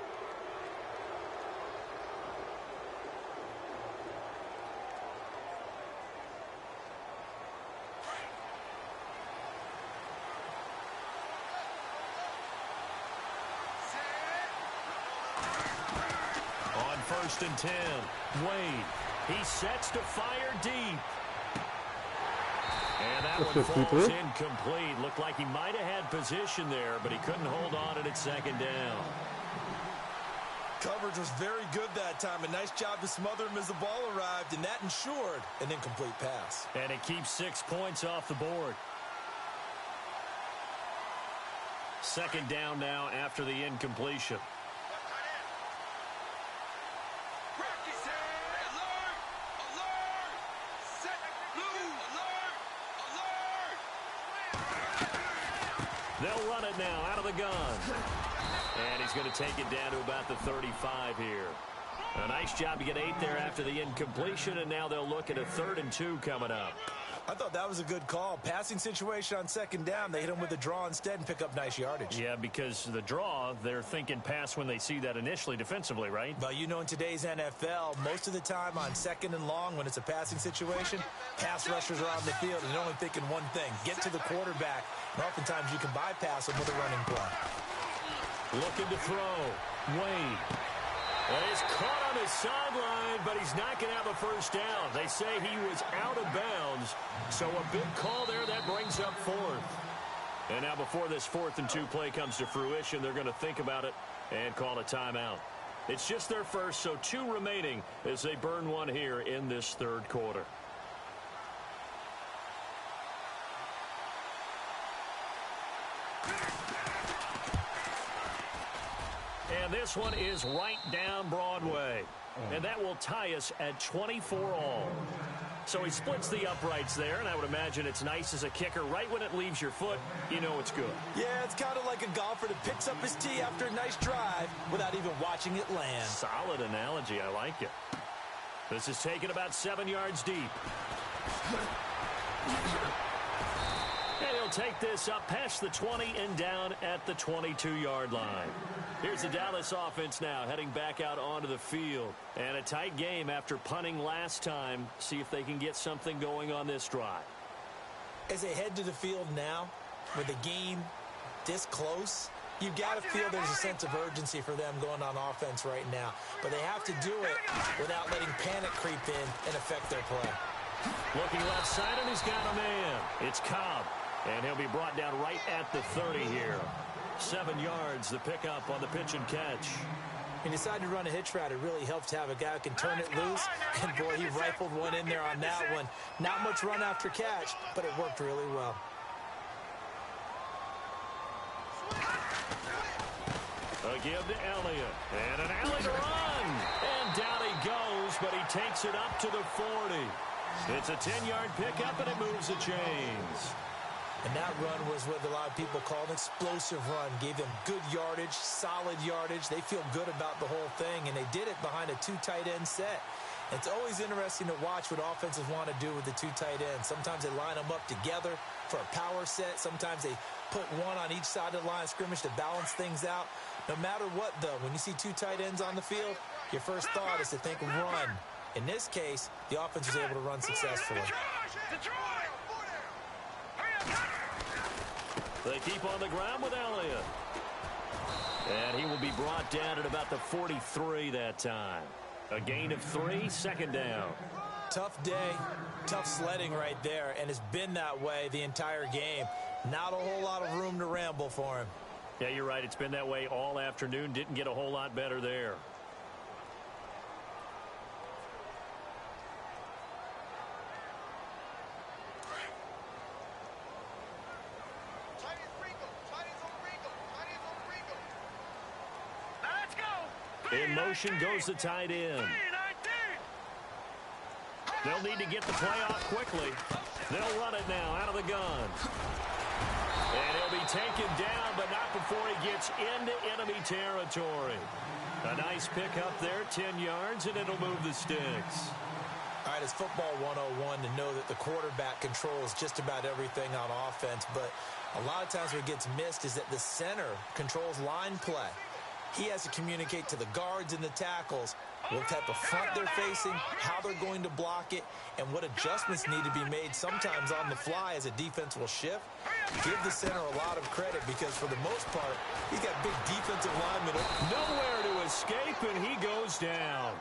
On 1st and 10, Wade. He sets to fire deep. And that one falls incomplete. Looked like he might have had position there, but he couldn't hold on at 2nd down. Coverage was very good that time. A nice job to smother him as the ball arrived, and that ensured an incomplete pass. And it keeps 6 points off the board. 2nd down now after the incompletion. They'll run it now out of the gun. And he's going to take it down to about the 35 here. A nice job to get 8 there after the incompletion, and now they'll look at a 3rd and 2 coming up. I thought that was a good call. Passing situation on 2nd down. They hit him with a draw instead and pick up nice yardage. Yeah, because the draw, they're thinking pass when they see that initially defensively, right? But you know, in today's NFL, most of the time on 2nd and long, when it's a passing situation, pass rushers are on the field and they're only thinking one thing, get to the quarterback. And oftentimes you can bypass them with a running play. Looking to throw. Wade. And he's caught on his sideline, but he's not going to have a 1st down. They say he was out of bounds, so a big call there that brings up 4th. And now before this 4th and 2 play comes to fruition, they're going to think about it and call a timeout. It's just their first, so 2 remaining as they burn 1 here in this 3rd quarter. And this one is right down Broadway. And that will tie us at 24 all. So he splits the uprights there, and I would imagine it's nice as a kicker. Right when it leaves your foot, you know it's good. Yeah, it's kind of like a golfer that picks up his tee after a nice drive without even watching it land. Solid analogy. I like it. This is taken about 7 yards deep. And he'll take this up past the 20 and down at the 22-yard line. Here's the Dallas offense now heading back out onto the field. And a tight game after punting last time. See if they can get something going on this drive. As they head to the field now, with the game this close, you've got to feel there's a sense of urgency for them going on offense right now. But they have to do it without letting panic creep in and affect their play. Looking left side, and he's got a man. It's Cobb. And he'll be brought down right at the 30 here. 7 yards, the pickup on the pitch and catch. He decided to run a hitch route. It really helps to have a guy who can turn it loose. And, boy, he rifled one in there on that one. Not much run after catch, but it worked really well. A give to Elliott. And an alley to run. And down he goes, but he takes it up to the 40. It's a 10-yard pickup, and it moves the chains. And that run was what a lot of people call an explosive run. Gave them good yardage, solid yardage. They feel good about the whole thing, and they did it behind a 2 tight end set. It's always interesting to watch what offenses want to do with the 2 tight ends. Sometimes they line them up together for a power set. Sometimes they put one on each side of the line of scrimmage to balance things out. No matter what, though, when you see 2 tight ends on the field, your first thought is to think run. In this case, the offense was able to run successfully. They keep on the ground with Elliott. And he will be brought down at about the 43 that time. A gain of 3, second down. Tough day, tough sledding right there, and it's been that way the entire game. Not a whole lot of room to ramble for him. Yeah, you're right. It's been that way all afternoon. Didn't get a whole lot better there. In motion goes the tight end. They'll need to get the play off quickly. They'll run it now out of the gun. And he'll be taken down, but not before he gets into enemy territory. A nice pickup there, 10 yards, and it'll move the sticks. All right, it's football 101 to know that the quarterback controls just about everything on offense, but a lot of times what gets missed is that the center controls line play. He has to communicate to the guards and the tackles what type of front they're facing, how they're going to block it, and what adjustments need to be made sometimes on the fly as a defense will shift. Give the center a lot of credit because for the most part, he's got big defensive linemen. Nowhere to escape, and he goes down.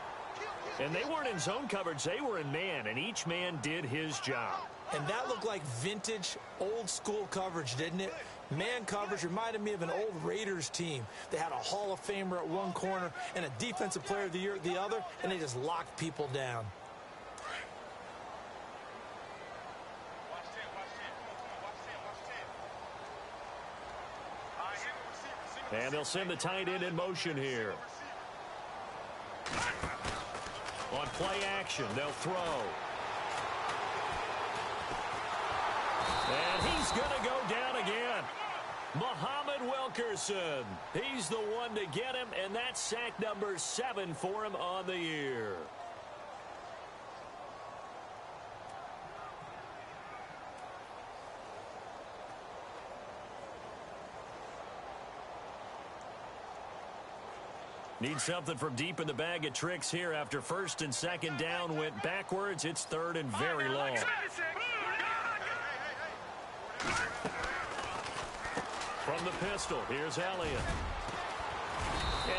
And they weren't in zone coverage. They were in man, and each man did his job. And that looked like vintage, old-school coverage, didn't it? Man coverage reminded me of an old Raiders team. They had a Hall of Famer at one corner and a Defensive Player of the Year at the other, and they just locked people down. And they'll send the tight end in motion here. On play action, they'll throw. And he's going to go down again. Muhammad Wilkerson. He's the one to get him, and that's sack number 7 for him on the year. Need something from deep in the bag of tricks here after first and second down went backwards. It's third and very long. From the pistol, here's Elliott.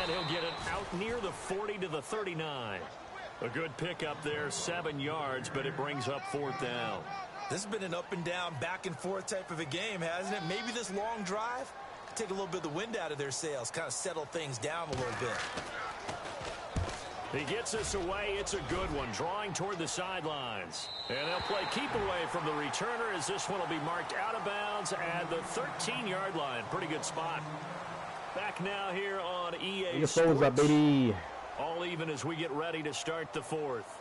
And he'll get it out near the 40 to the 39. A good pickup there, 7 yards, but it brings up fourth down. This has been an up and down, back and forth type of a game, hasn't it? Maybe this long drive could take a little bit of the wind out of their sails, kind of settle things down a little bit. He gets us away. It's a good one, drawing toward the sidelines. And they'll play keep away from the returner as this one will be marked out of bounds at the 13-yard line. Pretty good spot. Back now here on EA Sports. Up, baby. All even as we get ready to start the fourth.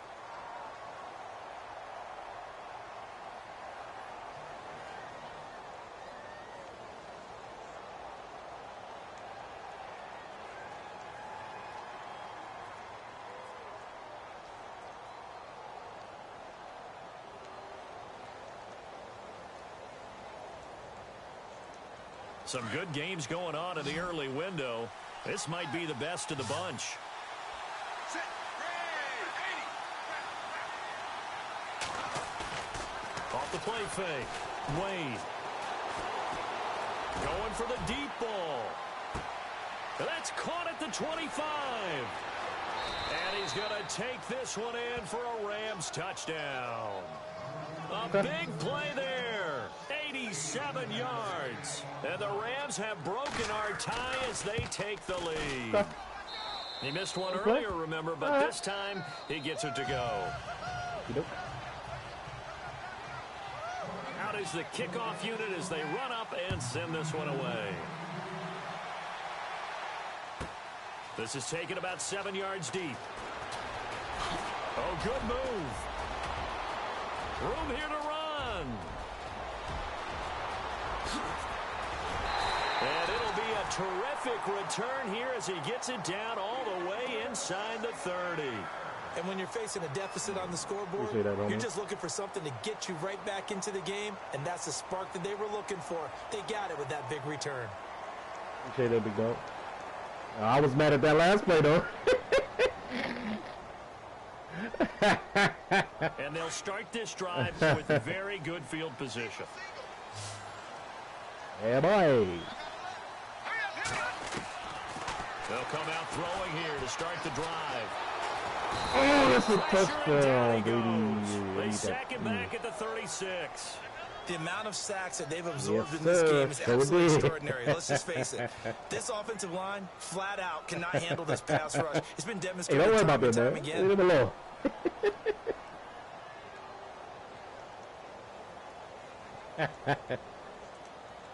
Some good games going on in the early window. This might be the best of the bunch. Off the play fake. Wade. Going for the deep ball. That's caught at the 25. And he's going to take this one in for a Rams touchdown. A big play there. 87 yards. And the Rams have broken our tie as they take the lead. He missed one earlier, remember, but this time he gets it to go. Out is the kickoff unit as they run up and send this one away. This is taken about 7 yards deep. Oh, good move. Room here to run. And it'll be a terrific return here as he gets it down all the way inside the 30. And when you're facing a deficit on the scoreboard, you're just looking for something to get you right back into the game, and that's the spark that they were looking for. They got it with that big return. Appreciate that, big dog. I was mad at that last play, though. And they'll start this drive with very good field position. Yeah, boy. They'll come out throwing here to start the drive. Oh, that's a touchdown, baby. They sack him back at the 36. The amount of sacks that they've absorbed in this game is absolutely extraordinary. Let's just face it. This offensive line, flat out, cannot handle this pass rush. It's been demonstrated don't worry time about and that, time man. again. Leave him alone.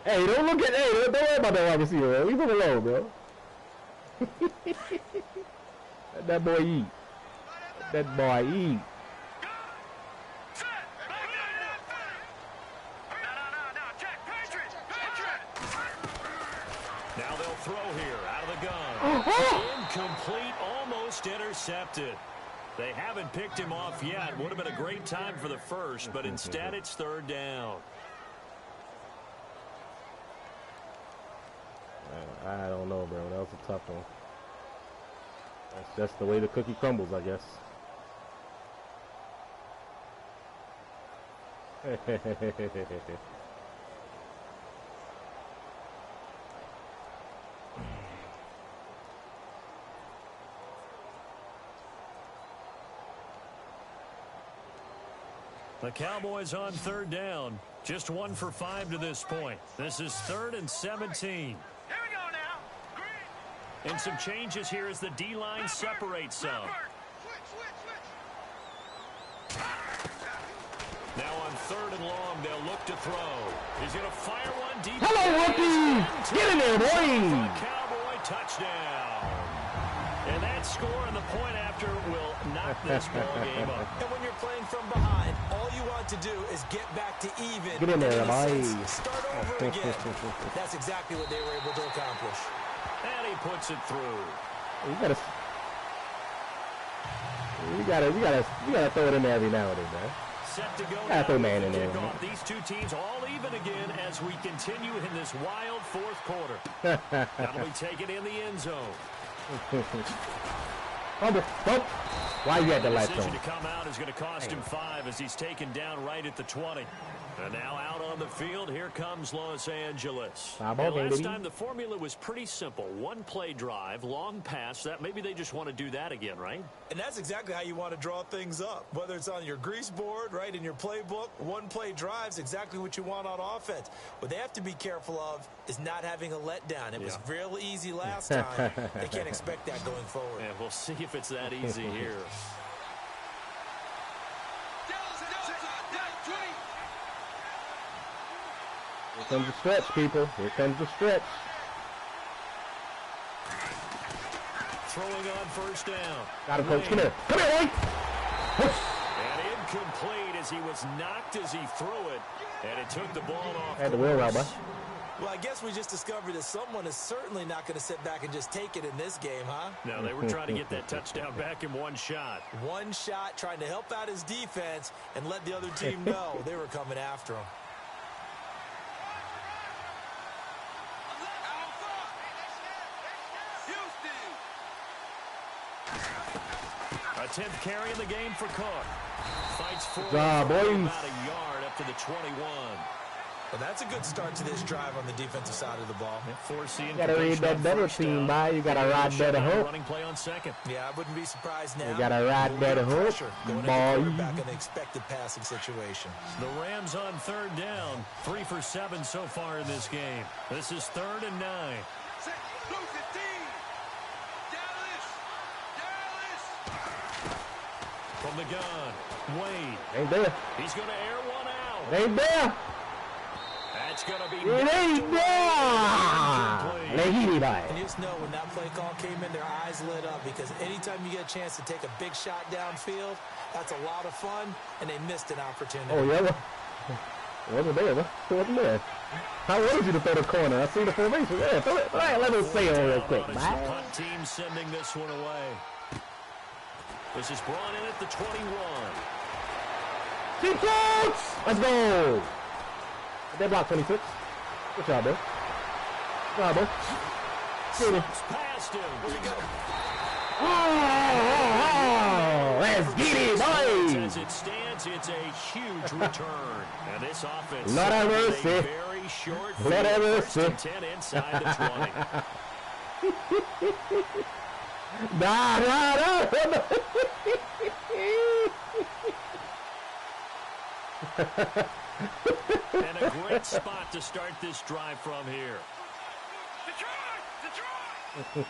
Hey, don't look at, hey, don't worry about that wide receiver, man. Leave him alone, bro. Let that boy eat. Let that boy eat. Now they'll throw here out of the gun. Incomplete, almost intercepted. They haven't picked him off yet. Would have been a great time for the first, but instead it's third down. I don't know, bro. That was a tough one. That's just the way the cookie crumbles, I guess. The Cowboys on third down. Just 1 for 5 to this point. This is 3rd and 17. And some changes here as the D-line separates some. Now on 3rd and long, they'll look to throw. He's going to fire one deep. Hello, rookie! Get in there, boy! Cowboy touchdown. And that score and the point after will knock this ball game up. And when you're playing from behind, all you want to do is get back to even. Get in there, boy. Start over again. That's exactly what they were able to accomplish. And he puts it through. We gotta throw it in there every now and then, man. Set to go now. Throw man in there. These two teams all even again as we continue in this wild fourth quarter. That'll be taken in the end zone. Why you had the lights on? Decision to come out is going to cost him 5 as he's taken down right at the 20. And now out on the field, here comes Los Angeles. Last time the formula was pretty simple. 1 play drive, long pass. That maybe they just want to do that again, right? And that's exactly how you want to draw things up. Whether it's on your grease board, right, in your playbook, 1 play drive is exactly what you want on offense. What they have to be careful of is not having a letdown. It was real easy last time. They can't expect that going forward. And we'll see if it's that easy here. Here comes the stretch, people. Here comes the stretch. Throwing on first down. Got him, coach. Come here. Come here, Wayne. And incomplete as he was knocked as he threw it. And it took the ball off. Had the wheel route, bud. Well, I guess we just discovered that someone is certainly not going to sit back and just take it in this game, huh? No, they were trying to get that touchdown back in one shot. One shot, trying to help out his defense and let the other team know they were coming after him. A 10th carry in the game for Cook. Fights for boys. about a yard up to the 21. Well, that's a good start to this drive on the defensive side of the ball. You gotta read that better team, boy. You gotta ride better hook. Running play on second. Yeah, I wouldn't be surprised now. You gotta ride better hook, boy. Back in the expected passing situation. The Rams on third down. 3 for 7 so far in this game. This is 3rd and 9. From the gun, Wade. Ain't there. He's going to air one out. Ain't there. That's going to be. It ain't there. And you just know when that play call came in, their eyes lit up because anytime you get a chance to take a big shot downfield, that's a lot of fun, and they missed an opportunity. Oh, yeah, well, it wasn't there, it wasn't there. How was you to throw the corner? I see the formation. Yeah, throw it. All right, let me say it real quick, man. Punt team sending this one away. This is brought in at the 21. Sequence! Let's go! They block 26. Good job, bro. Good job, bro. Slips past him. Oh, let's get it, boys! As it stands, it's a huge return. And this offense Lord have is mercy. a very short Lord have field. mercy. 1st and 10 inside the 20. And a great spot to start this drive from here. Detroit! All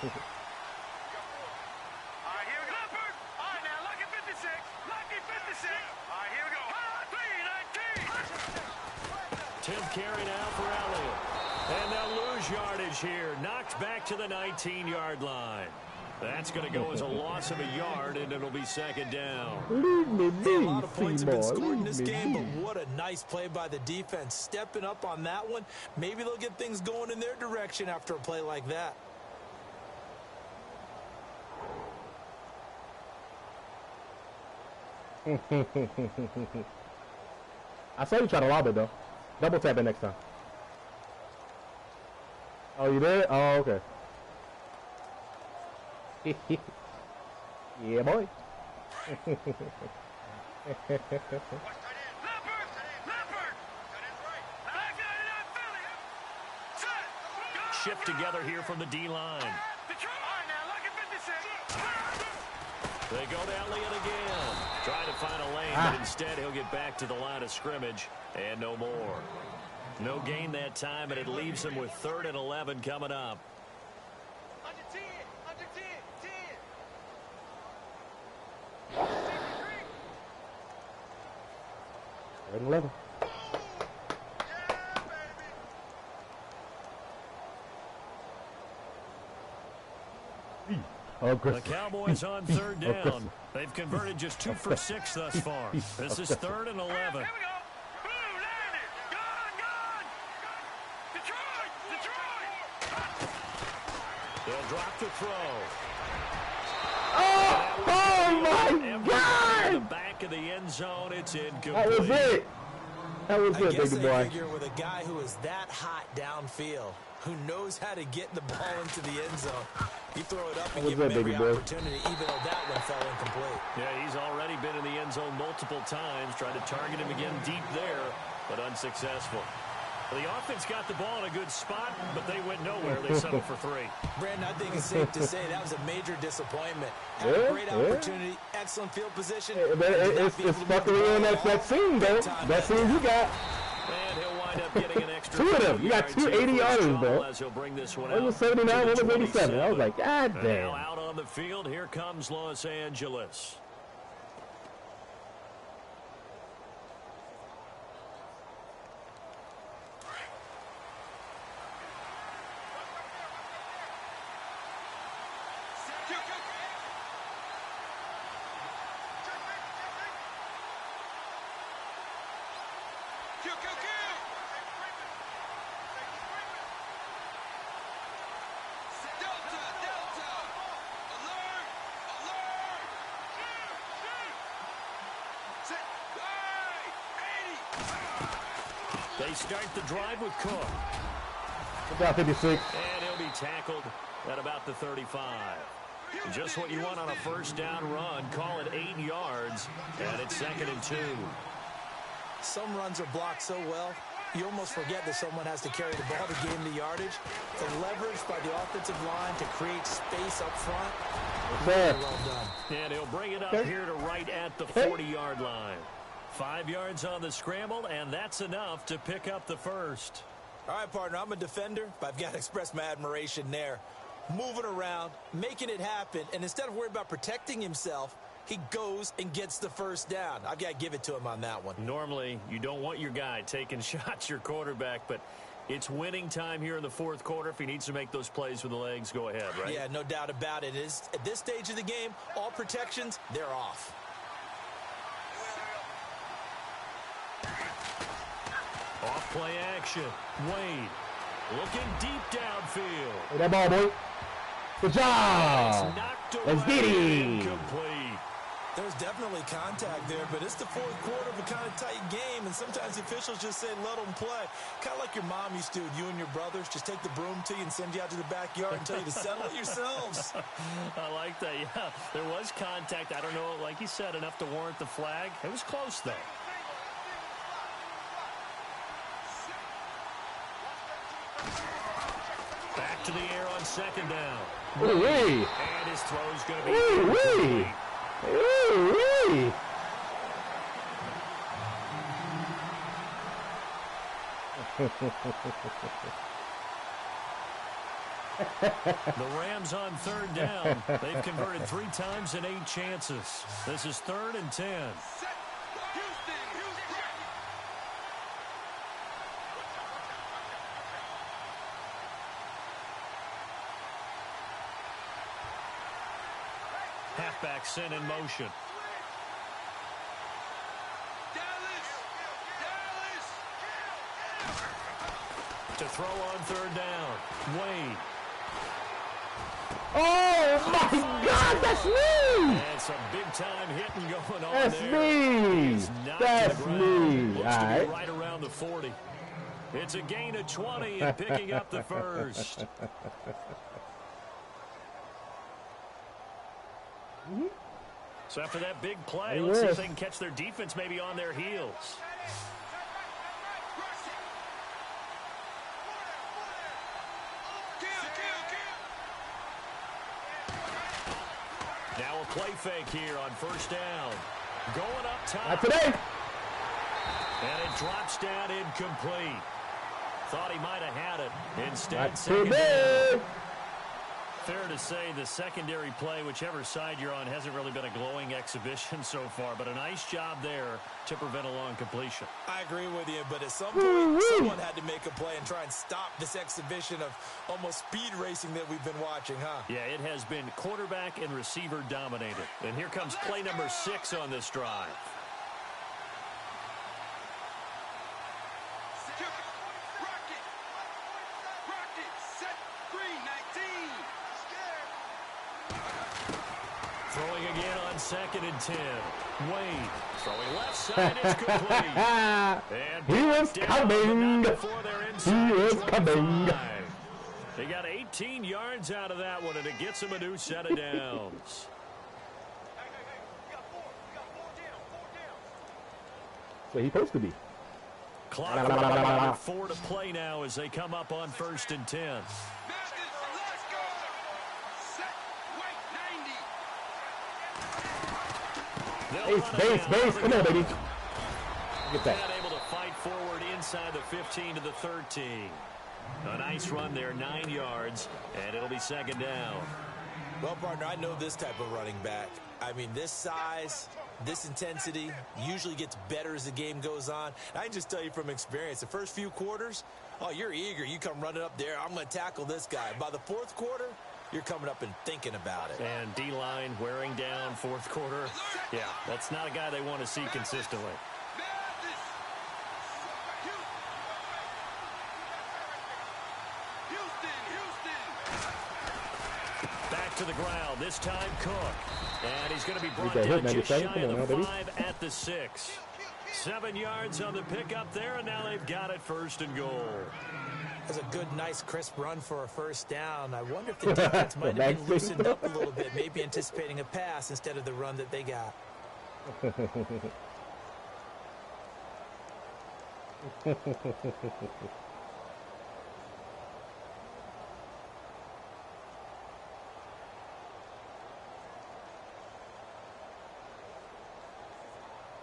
right, here we go. Leopard. All right, now, lucky 56. Lucky 56. All right, here we go. 3-19. 10th carry now for Elliott. And they'll lose yardage here. Knocked back to the 19-yard line. That's going to go as a loss of a yard, and it'll be 2nd down. A lot of points have been scored in this game, but what a nice play by the defense. Stepping up on that one. Maybe they'll get things going in their direction after a play like that. I saw you try to lob it, though. Double tap it next time. Oh, you did? Oh, okay. Yeah, boy. Shift together here from the D-line. They go to Elliott again. Trying to find a lane, but instead he'll get back to the line of scrimmage and no more. No gain that time, and it leaves him with 3rd and 11 coming up. Under 10, under 10, 10. 3rd and 11. The Cowboys on 3rd down. They've converted just 2 for 6 thus far. This is 3rd and 11. Here we go. Blue landed. Gone. Detroit. They'll drop the throw. Oh my God! In the back of the end zone, it's incomplete. That was it. That was it, guess big they boy. figure with a guy who is that hot downfield, who knows how to get the ball into the end zone, you throw it up and give him every opportunity, even though that one fell incomplete. Yeah, he's already been in the end zone multiple times, tried to target him again deep there, but unsuccessful. The offense got the ball in a good spot, but they went nowhere. They settled for 3. Brandon, I think it's safe to say that was a major disappointment. Had a great opportunity, excellent field position. It's fucking in that scene, though. That scene you got. And he'll wind wind up getting an extra 2 of them. You got 2 80-yarders, bro. As he'll bring this one One was out 79, to the one was 87. I was 27. like, God And damn. now out on the field, here comes Los Angeles. They start the drive with Cook. About 56. And he'll be tackled at about the 35. Just what you want on a first down run. Call it 8 yards, and it's 2nd and 2. Some runs are blocked so well, you almost forget that someone has to carry the ball to gain the yardage. The leverage by the offensive line to create space up front. Really well done. And he'll bring it up here to right at the 40-yard line. 5 yards on the scramble, and that's enough to pick up the first. All right, partner, I'm a defender, but I've got to express my admiration there. Moving around, making it happen, and instead of worrying about protecting himself, he goes and gets the first down. I've got to give it to him on that one. Normally, you don't want your guy taking shots, your quarterback, but it's winning time here in the 4th quarter. If he needs to make those plays with the legs, go ahead, right? Yeah, no doubt about it. At this stage of the game, all protections, they're off. Off play action. Wade looking deep downfield. Hey, that ball, boy. Good job. It's knocked away. Let's get him. Incomplete. There's definitely contact there, but it's the 4th quarter of a kind of tight game, and sometimes the officials just say, let them play. Kind of like your mom used to with you and your brothers. Just take the broom to you and send you out to the backyard and tell you to settle it yourselves. I like that, yeah. There was contact. I don't know, like you said, enough to warrant the flag. It was close, though. Back to the air on 2nd down. Ooh-wee. And his throw's going to be Ooh-wee. Ooh-wee. The Rams on 3rd down. They've converted 3 times in 8 chances. This is 3rd and 10. Halfback sent in motion. To throw on 3rd down. Wade. Oh, my God, that's me. That's a big-time hitting going on That's there. me. He's knocked That's to the ground. me. Looks All to be right. right around the 40. It's a gain of 20 and picking up the first. So after that big play, let's see if they can catch their defense maybe on their heels. Now a play fake here on 1st down. Going up top. Not today. And it drops down incomplete. Thought he might have had it. Instead, Not 2nd today. down. Fair to say the secondary play, whichever side you're on, hasn't really been a glowing exhibition so far, but a nice job there to prevent a long completion. I agree with you, but at some point, someone had to make a play and try and stop this exhibition of almost speed racing that we've been watching, huh? Yeah, it has been quarterback and receiver dominated. And here comes play number 6 on this drive. Throwing again on 2nd and 10. Wade throwing left side. It's complete. And He was coming. He was coming. They got 18 yards out of that one, and it gets him a new set of downs. So he's supposed to be. Clock running, 4 to play now as they come up on 1st and 10. Base. Come on, baby. Get that. Not able to fight forward inside the 15 to the 13. A nice run there, 9 yards, and it'll be second down. Well, partner, I know this type of running back. I mean, this size, this intensity usually gets better as the game goes on. I can just tell you from experience, the first few quarters, oh, you're eager. You come running up there, I'm going to tackle this guy. By the fourth quarter, you're coming up and thinking about it. And D-line wearing down fourth quarter. Yeah, that's not a guy they want to see consistently. Back to the ground. This time Cook. And he's going to be brought down just shy of the 5 at the 6. 7 yards on the pickup there, and now they've got it first and goal. That's a good, nice, crisp run for a first down. I wonder if the defense might have been loosened up a little bit, maybe anticipating a pass instead of the run that they got.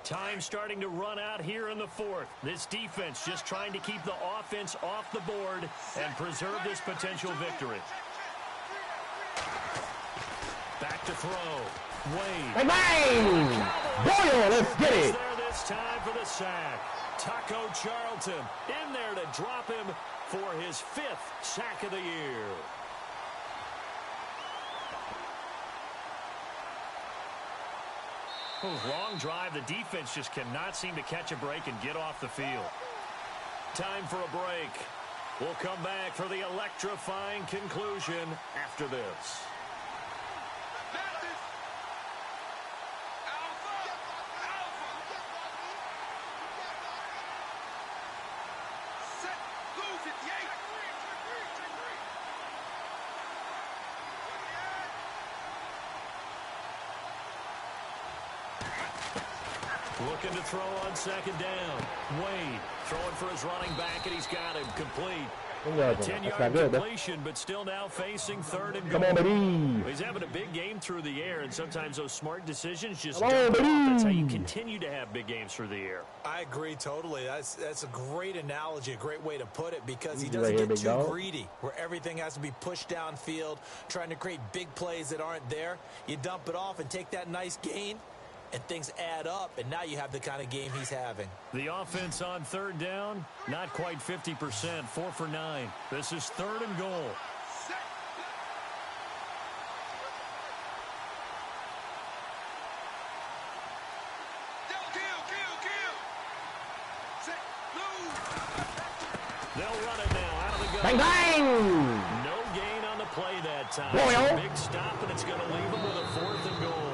Time starting to run out here in the fourth. This defense just trying to keep the offense off the board and preserve this potential victory. Back to throw. Wade. Bang, bang! Boyle, let's get it. There this time for the sack. Taco Charlton in there to drop him for his 5th sack of the year. Long drive. The defense just cannot seem to catch a break and get off the field. Time for a break. We'll come back for the electrifying conclusion after this. Looking to throw on second down. Wade throwing for his running back, and he's got him complete. A 10-yard completion, but still now facing third and goal. Come on, baby. He's having a big game through the air, and sometimes those smart decisions just don't come off. That's how you continue to have big games through the air. I agree totally. That's a great analogy, a great way to put it, because he doesn't get too greedy where everything has to be pushed downfield, trying to create big plays that aren't there. You dump it off and take that nice gain, and things add up, and now you have the kind of game he's having. The offense on third down, not quite 50%, 4 for 9. This is third and goal. They'll run it now out of the gun. Bang, bang! No gain on the play that time. Boyle. Big stop, and it's going to leave them with a 4th and goal.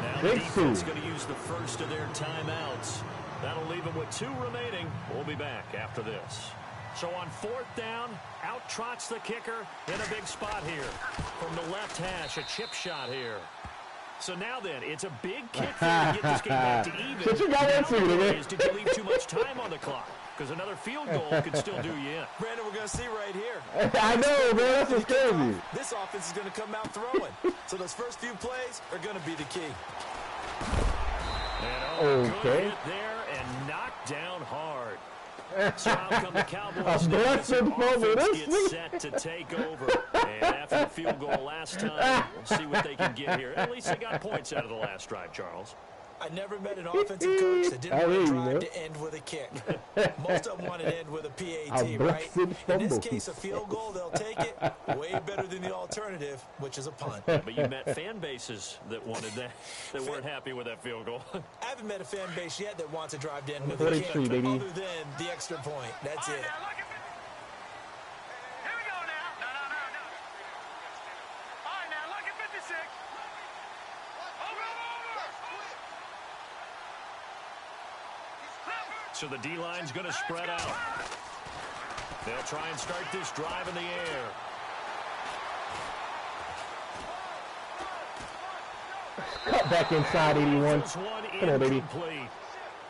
Now Big the defense going to use the first of their timeouts. That'll leave them with 2 remaining. We'll be back after this. So on 4th down, out trots the kicker in a big spot here. From the left hash, a chip shot here. So now then, it's a big kick there to get this game back to even. But you got into it, did you leave too much time on the clock? Because another field goal could still do you in. Brandon, we're going to see right here. I know, man. That's what's crazy. This offense is going to come out throwing. So those first few plays are going to be the key. And good hit there and knocked down hard. So out come the Cowboys. A blessed moment. Gets set to take over. And after the field goal last time, we'll see what they can get here. At least they got points out of the last drive, Charles. I never met an offensive coach that didn't want a drive to end with a kick. Most of them want to end with a PAT, right? In this case, a field goal, they'll take it. Way better than the alternative, which is a punt. But you met fan bases that wanted that weren't happy with that field goal. I haven't met a fan base yet that wants a drive to end with a kick, other than the extra point. That's it. So the D-line's going to spread out. They'll try and start this drive in the air. Cut back inside 81. Come on, baby.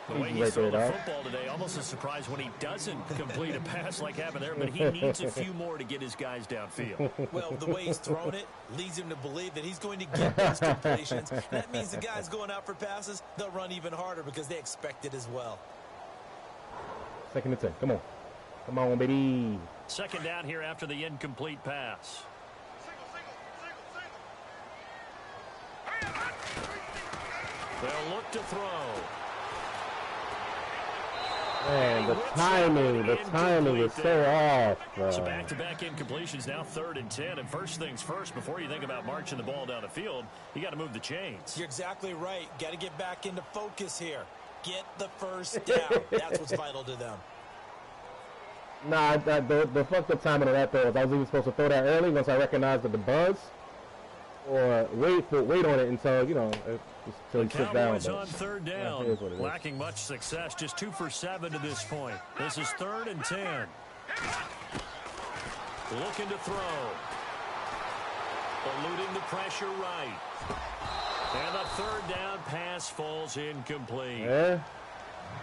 The way he's throwing the football today, almost a surprise when he doesn't complete a pass like happened there, but he needs a few more to get his guys downfield. Well, the way he's thrown it leads him to believe that he's going to get those completions. That means the guys going out for passes, they'll run even harder because they expect it as well. Second and 10. Come on. Come on, baby. Second down here after the incomplete pass. They'll look to throw. Man, the timing is so off. So back-to-back incompletions, now 3rd and 10. And first things first, before you think about marching the ball down the field, you got to move the chains. You're exactly right. Got to get back into focus here. Get the first down. That's what's vital to them. Nah, the fucked up timing of that throw is I was even supposed to throw that early once I recognized that the buzz, or wait on it until, you know, until he sits down. Cowboys on 3rd down, yeah, lacking much success, just 2 for 7 to this point. This is 3rd and 10. Looking to throw. Eluding the pressure right. And the 3rd down pass falls incomplete. Yeah.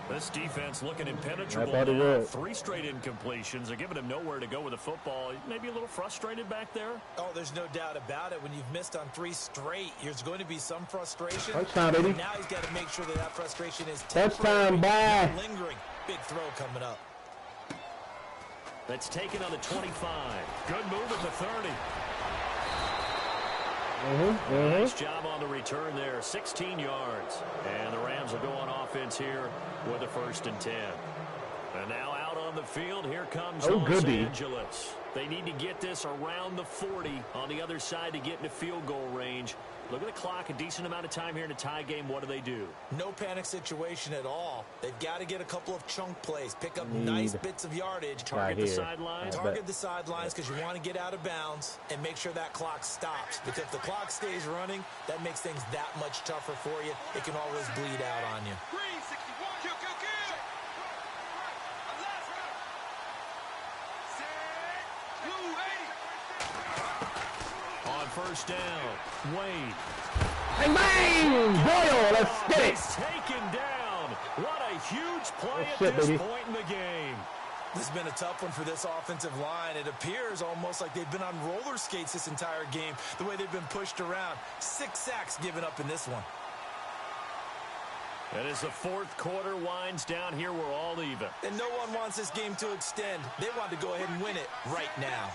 This defense looking impenetrable now. 3 straight incompletions. They're giving him nowhere to go with the football. Maybe a little frustrated back there. Oh, there's no doubt about it. When you've missed on 3 straight, there's going to be some frustration. Touchdown, baby. Now he's got to make sure that frustration is touchdown, bye. Lingering. Big throw coming up. That's taken on the 25. Good move at the 30. Nice job on the return there. 16 yards. And the Rams will go on offense here with a 1st and 10. And now out on the field, here comes Los Angeles. They need to get this around the 40 on the other side to get into field goal range. Look at the clock, a decent amount of time here in a tie game. What do? No panic situation at all. They've got to get a couple of chunk plays, pick up nice bits of yardage. Target the sidelines. Target the sidelines because you want to get out of bounds and make sure that clock stops. Because if the clock stays running, that makes things that much tougher for you. It can always bleed out on you. First down, Wade. Bang, bang! Boyle, let's get it. He's taken down. What a huge play at this point in the game. This has been a tough one for this offensive line. It appears almost like they've been on roller skates this entire game, the way they've been pushed around. 6 sacks given up in this one. And as the 4th quarter winds down here, we're all even. And no one wants this game to extend. They want to go ahead and win it right now.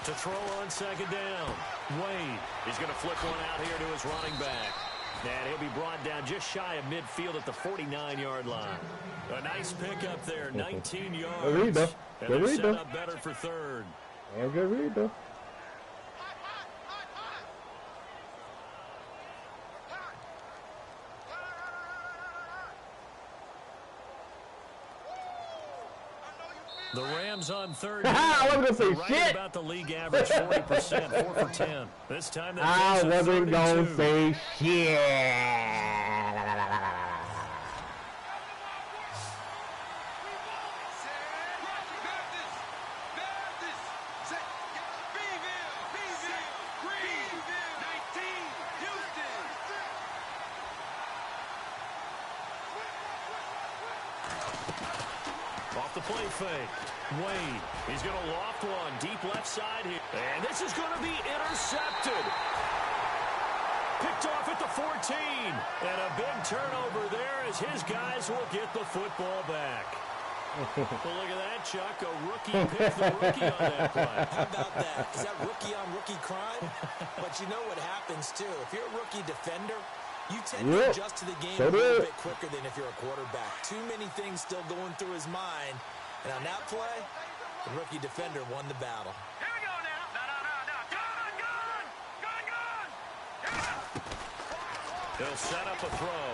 To throw on 2nd down, Wade. He's going to flip one out here to his running back. And he'll be brought down just shy of midfield at the 49-yard line. A nice pickup there, 19 yards. Good read, though. And they're set up better for 3rd. Yeah, good read, though. The Rams on 3rd. I wasn't going to say shit. About the league average, 40%, 4 for 10. This time I wasn't going to say shit. Off the play fake. Wade. He's going to loft one deep left side here. And this is going to be intercepted. Picked off at the 14. And a big turnover there as his guys will get the football back. Well, look at that, Chuck. A rookie picked the rookie on that play. How about that? Is that rookie-on-rookie crime? But you know what happens, too. If you're a rookie defender, you tend to adjust to the game a little bit quicker than if you're a quarterback. Too many things still going through his mind. And on that play, the rookie defender won the battle. Here we go now. No. Gun. They'll set up a throw.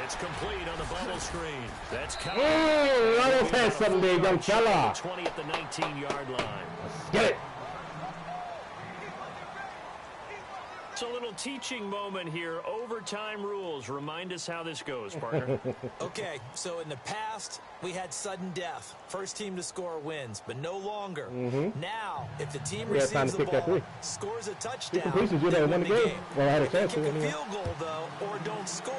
It's complete on the bubble screen. That's Cowboys. Almost had something there, young fella. 20 at the 19-yard line. Get it. It's a little teaching moment here. Overtime rules. Remind us how this goes, partner. Okay, so in the past, we had sudden death. First team to score wins, but no longer. Now, if the team receives the ball, scores a touchdown, they win the game. Well, if they kick a field goal, though, or don't score,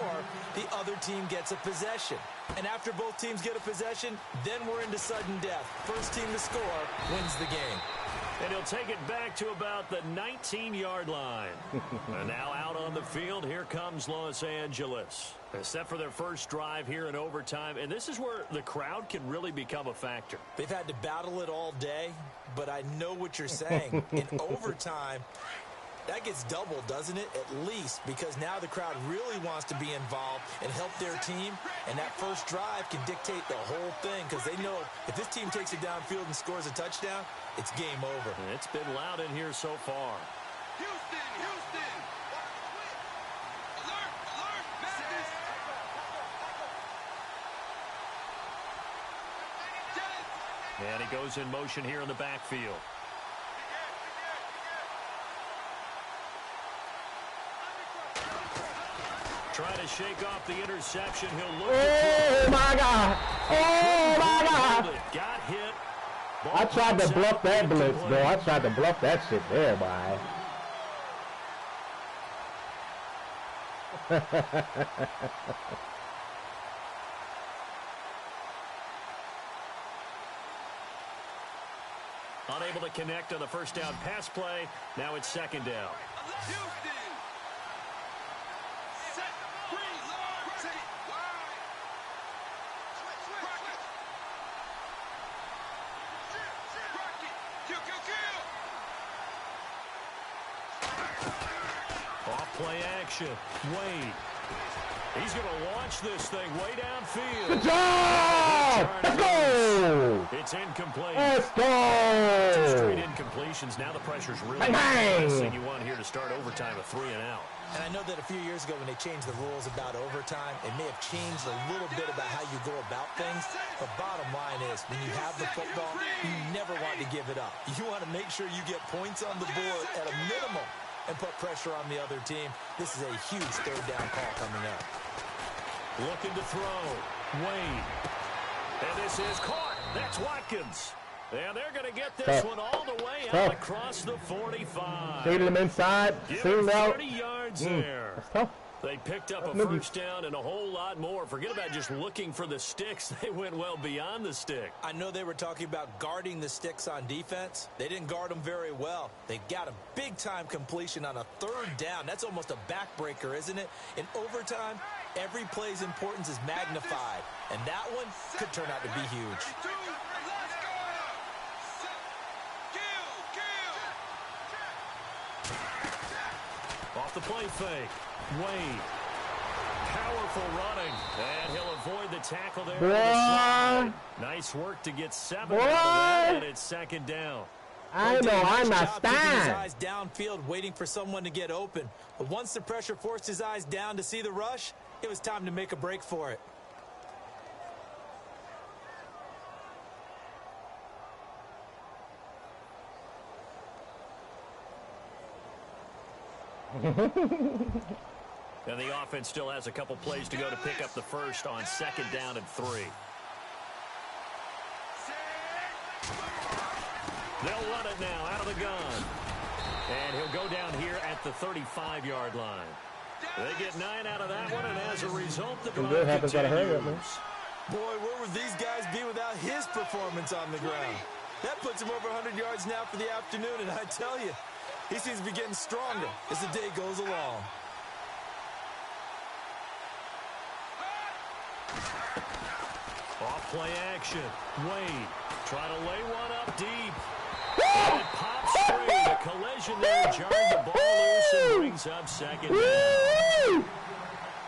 the other team gets a possession. And after both teams get a possession, then we're into sudden death. First team to score wins the game. And he'll take it back to about the 19-yard line. And now out on the field, here comes Los Angeles. Set for their first drive here in overtime. And this is where the crowd can really become a factor. They've had to battle it all day, but I know what you're saying. In overtime, that gets doubled, doesn't it? At least, because now the crowd really wants to be involved and help their team, and that first drive can dictate the whole thing because they know if this team takes it downfield and scores a touchdown, it's game over. And it's been loud in here so far. Houston, Houston. Alert, alert, madness. And he goes in motion here in the backfield. Trying to shake off the interception. He'll look. Oh, my God. Oh, my God. Got hit. I tried to bluff that blitz, bro. I tried to bluff that shit there, boy. Unable to connect on the first down pass play. Now it's second down. Houston. Set, freeze, take it, wide. Switch, rocket. Kill, kill, kill. Off play action. Wade. He's going to launch this thing way downfield. Good job! Let's go! It's incomplete. Let's go! Two straight incompletions. Now the pressure's really the last thing you want here to start overtime, a 3 and out. And I know that a few years ago when they changed the rules about overtime, it may have changed a little bit about how you go about things. But bottom line is, when you have the football, you never want to give it up. You want to make sure you get points on the board at a minimum and put pressure on the other team. This is a huge third down call coming up. Looking to throw. Wade. And this is caught. That's Watkins. And they're going to get this one all the way out across the 45. Shaded him inside. Give Sealed him out. 30 yards there. That's tough. They picked up a first down and a whole lot more. Forget about just looking for the sticks. They went well beyond the stick. I know they were talking about guarding the sticks on defense. They didn't guard them very well. They got a big-time completion on a third down. That's almost a backbreaker, isn't it? In overtime, every play's importance is magnified. And that one could turn out to be huge. Off the play fake. Wade. Powerful running. And he'll avoid the tackle there. On the slide. Nice work to get 7 out of that, and it's second down. I know, I'm not keeping his stand. eyes downfield, waiting for someone to get open. But once the pressure forced his eyes down to see the rush, it was time to make a break for it. And the offense still has a couple plays to go to pick up the first on second down and 3. They'll run it now out of the gun. And he'll go down here at the 35-yard line. They get 9 out of that one, and as a result, the drive continues. Boy, where would these guys be without his performance on the ground? That puts him over 100 yards now for the afternoon, and I tell you, he seems to be getting stronger as the day goes along. Off play action. Wade trying to lay one up deep. And it pops straight. A collision there jarred the ball loose and brings up second down.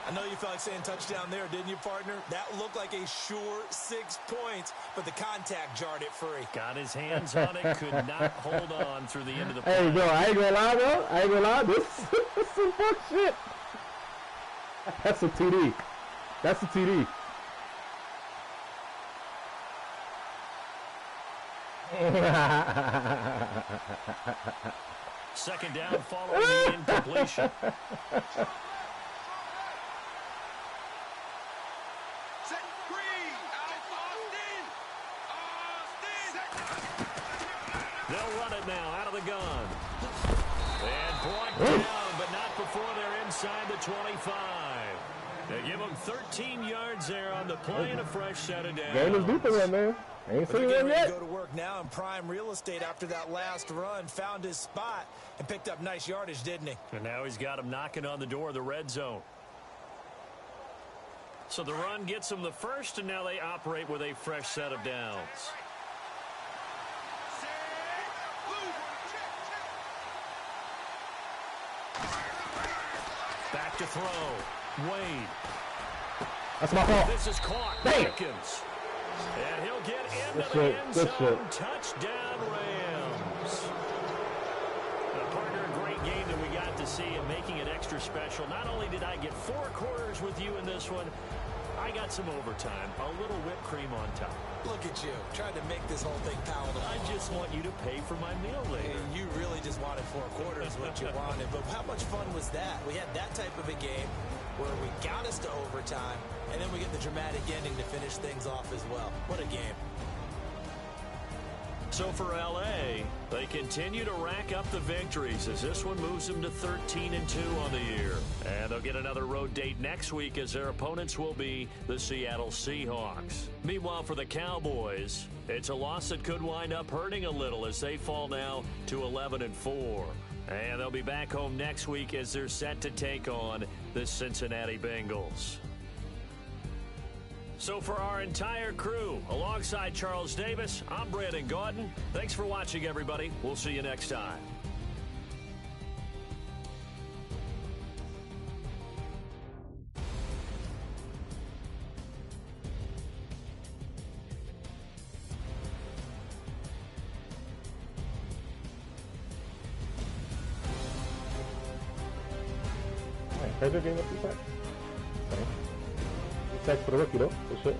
I know you felt like saying touchdown there, didn't you, partner? That looked like a sure 6 points, but the contact jarred it free. Got his hands on it, could not hold on through the end of the play. Hey, bro, I ain't gonna lie, bro. I ain't gonna lie. This is some fuck shit. That's a TD. That's a TD. Second down following the incompletion. They'll run it now out of the gun. And brought down, but not before they're inside the 25. They give them 13 yards there on the play and a fresh set of downs. Game is deep again, man. Ain't seen him yet. Go to work now in prime real estate after that last run. Found his spot and picked up nice yardage, didn't he? And now he's got him knocking on the door of the red zone. So the run gets them the first, and now they operate with a fresh set of downs. Back to throw. Wade. That's my fault. This is caught. Perkins. And he'll get into the end zone. Touchdown, Rams. Partner, a great game that we got to see and making it extra special. Not only did I get 4 quarters with you in this one, I got some overtime. A little whipped cream on top. Look at you, trying to make this whole thing palatable. I just want you to pay for my meal later. And you really just wanted 4 quarters, what you wanted. But how much fun was that? We had that type of a game where we got us to overtime, and then we get the dramatic ending to finish things off as well. What a game. So for LA, they continue to rack up the victories as this one moves them to 13-2 on the year. And they'll get another road date next week as their opponents will be the Seattle Seahawks. Meanwhile, for the Cowboys, it's a loss that could wind up hurting a little as they fall now to 11-4. And they'll be back home next week as they're set to take on the Cincinnati Bengals. So for our entire crew, alongside Charles Davis, I'm Brandon Gaudin. Thanks for watching, everybody. We'll see you next time. Pleasure game up 2 sacks. Okay. 2 sacks for the rookie, though. Good shit.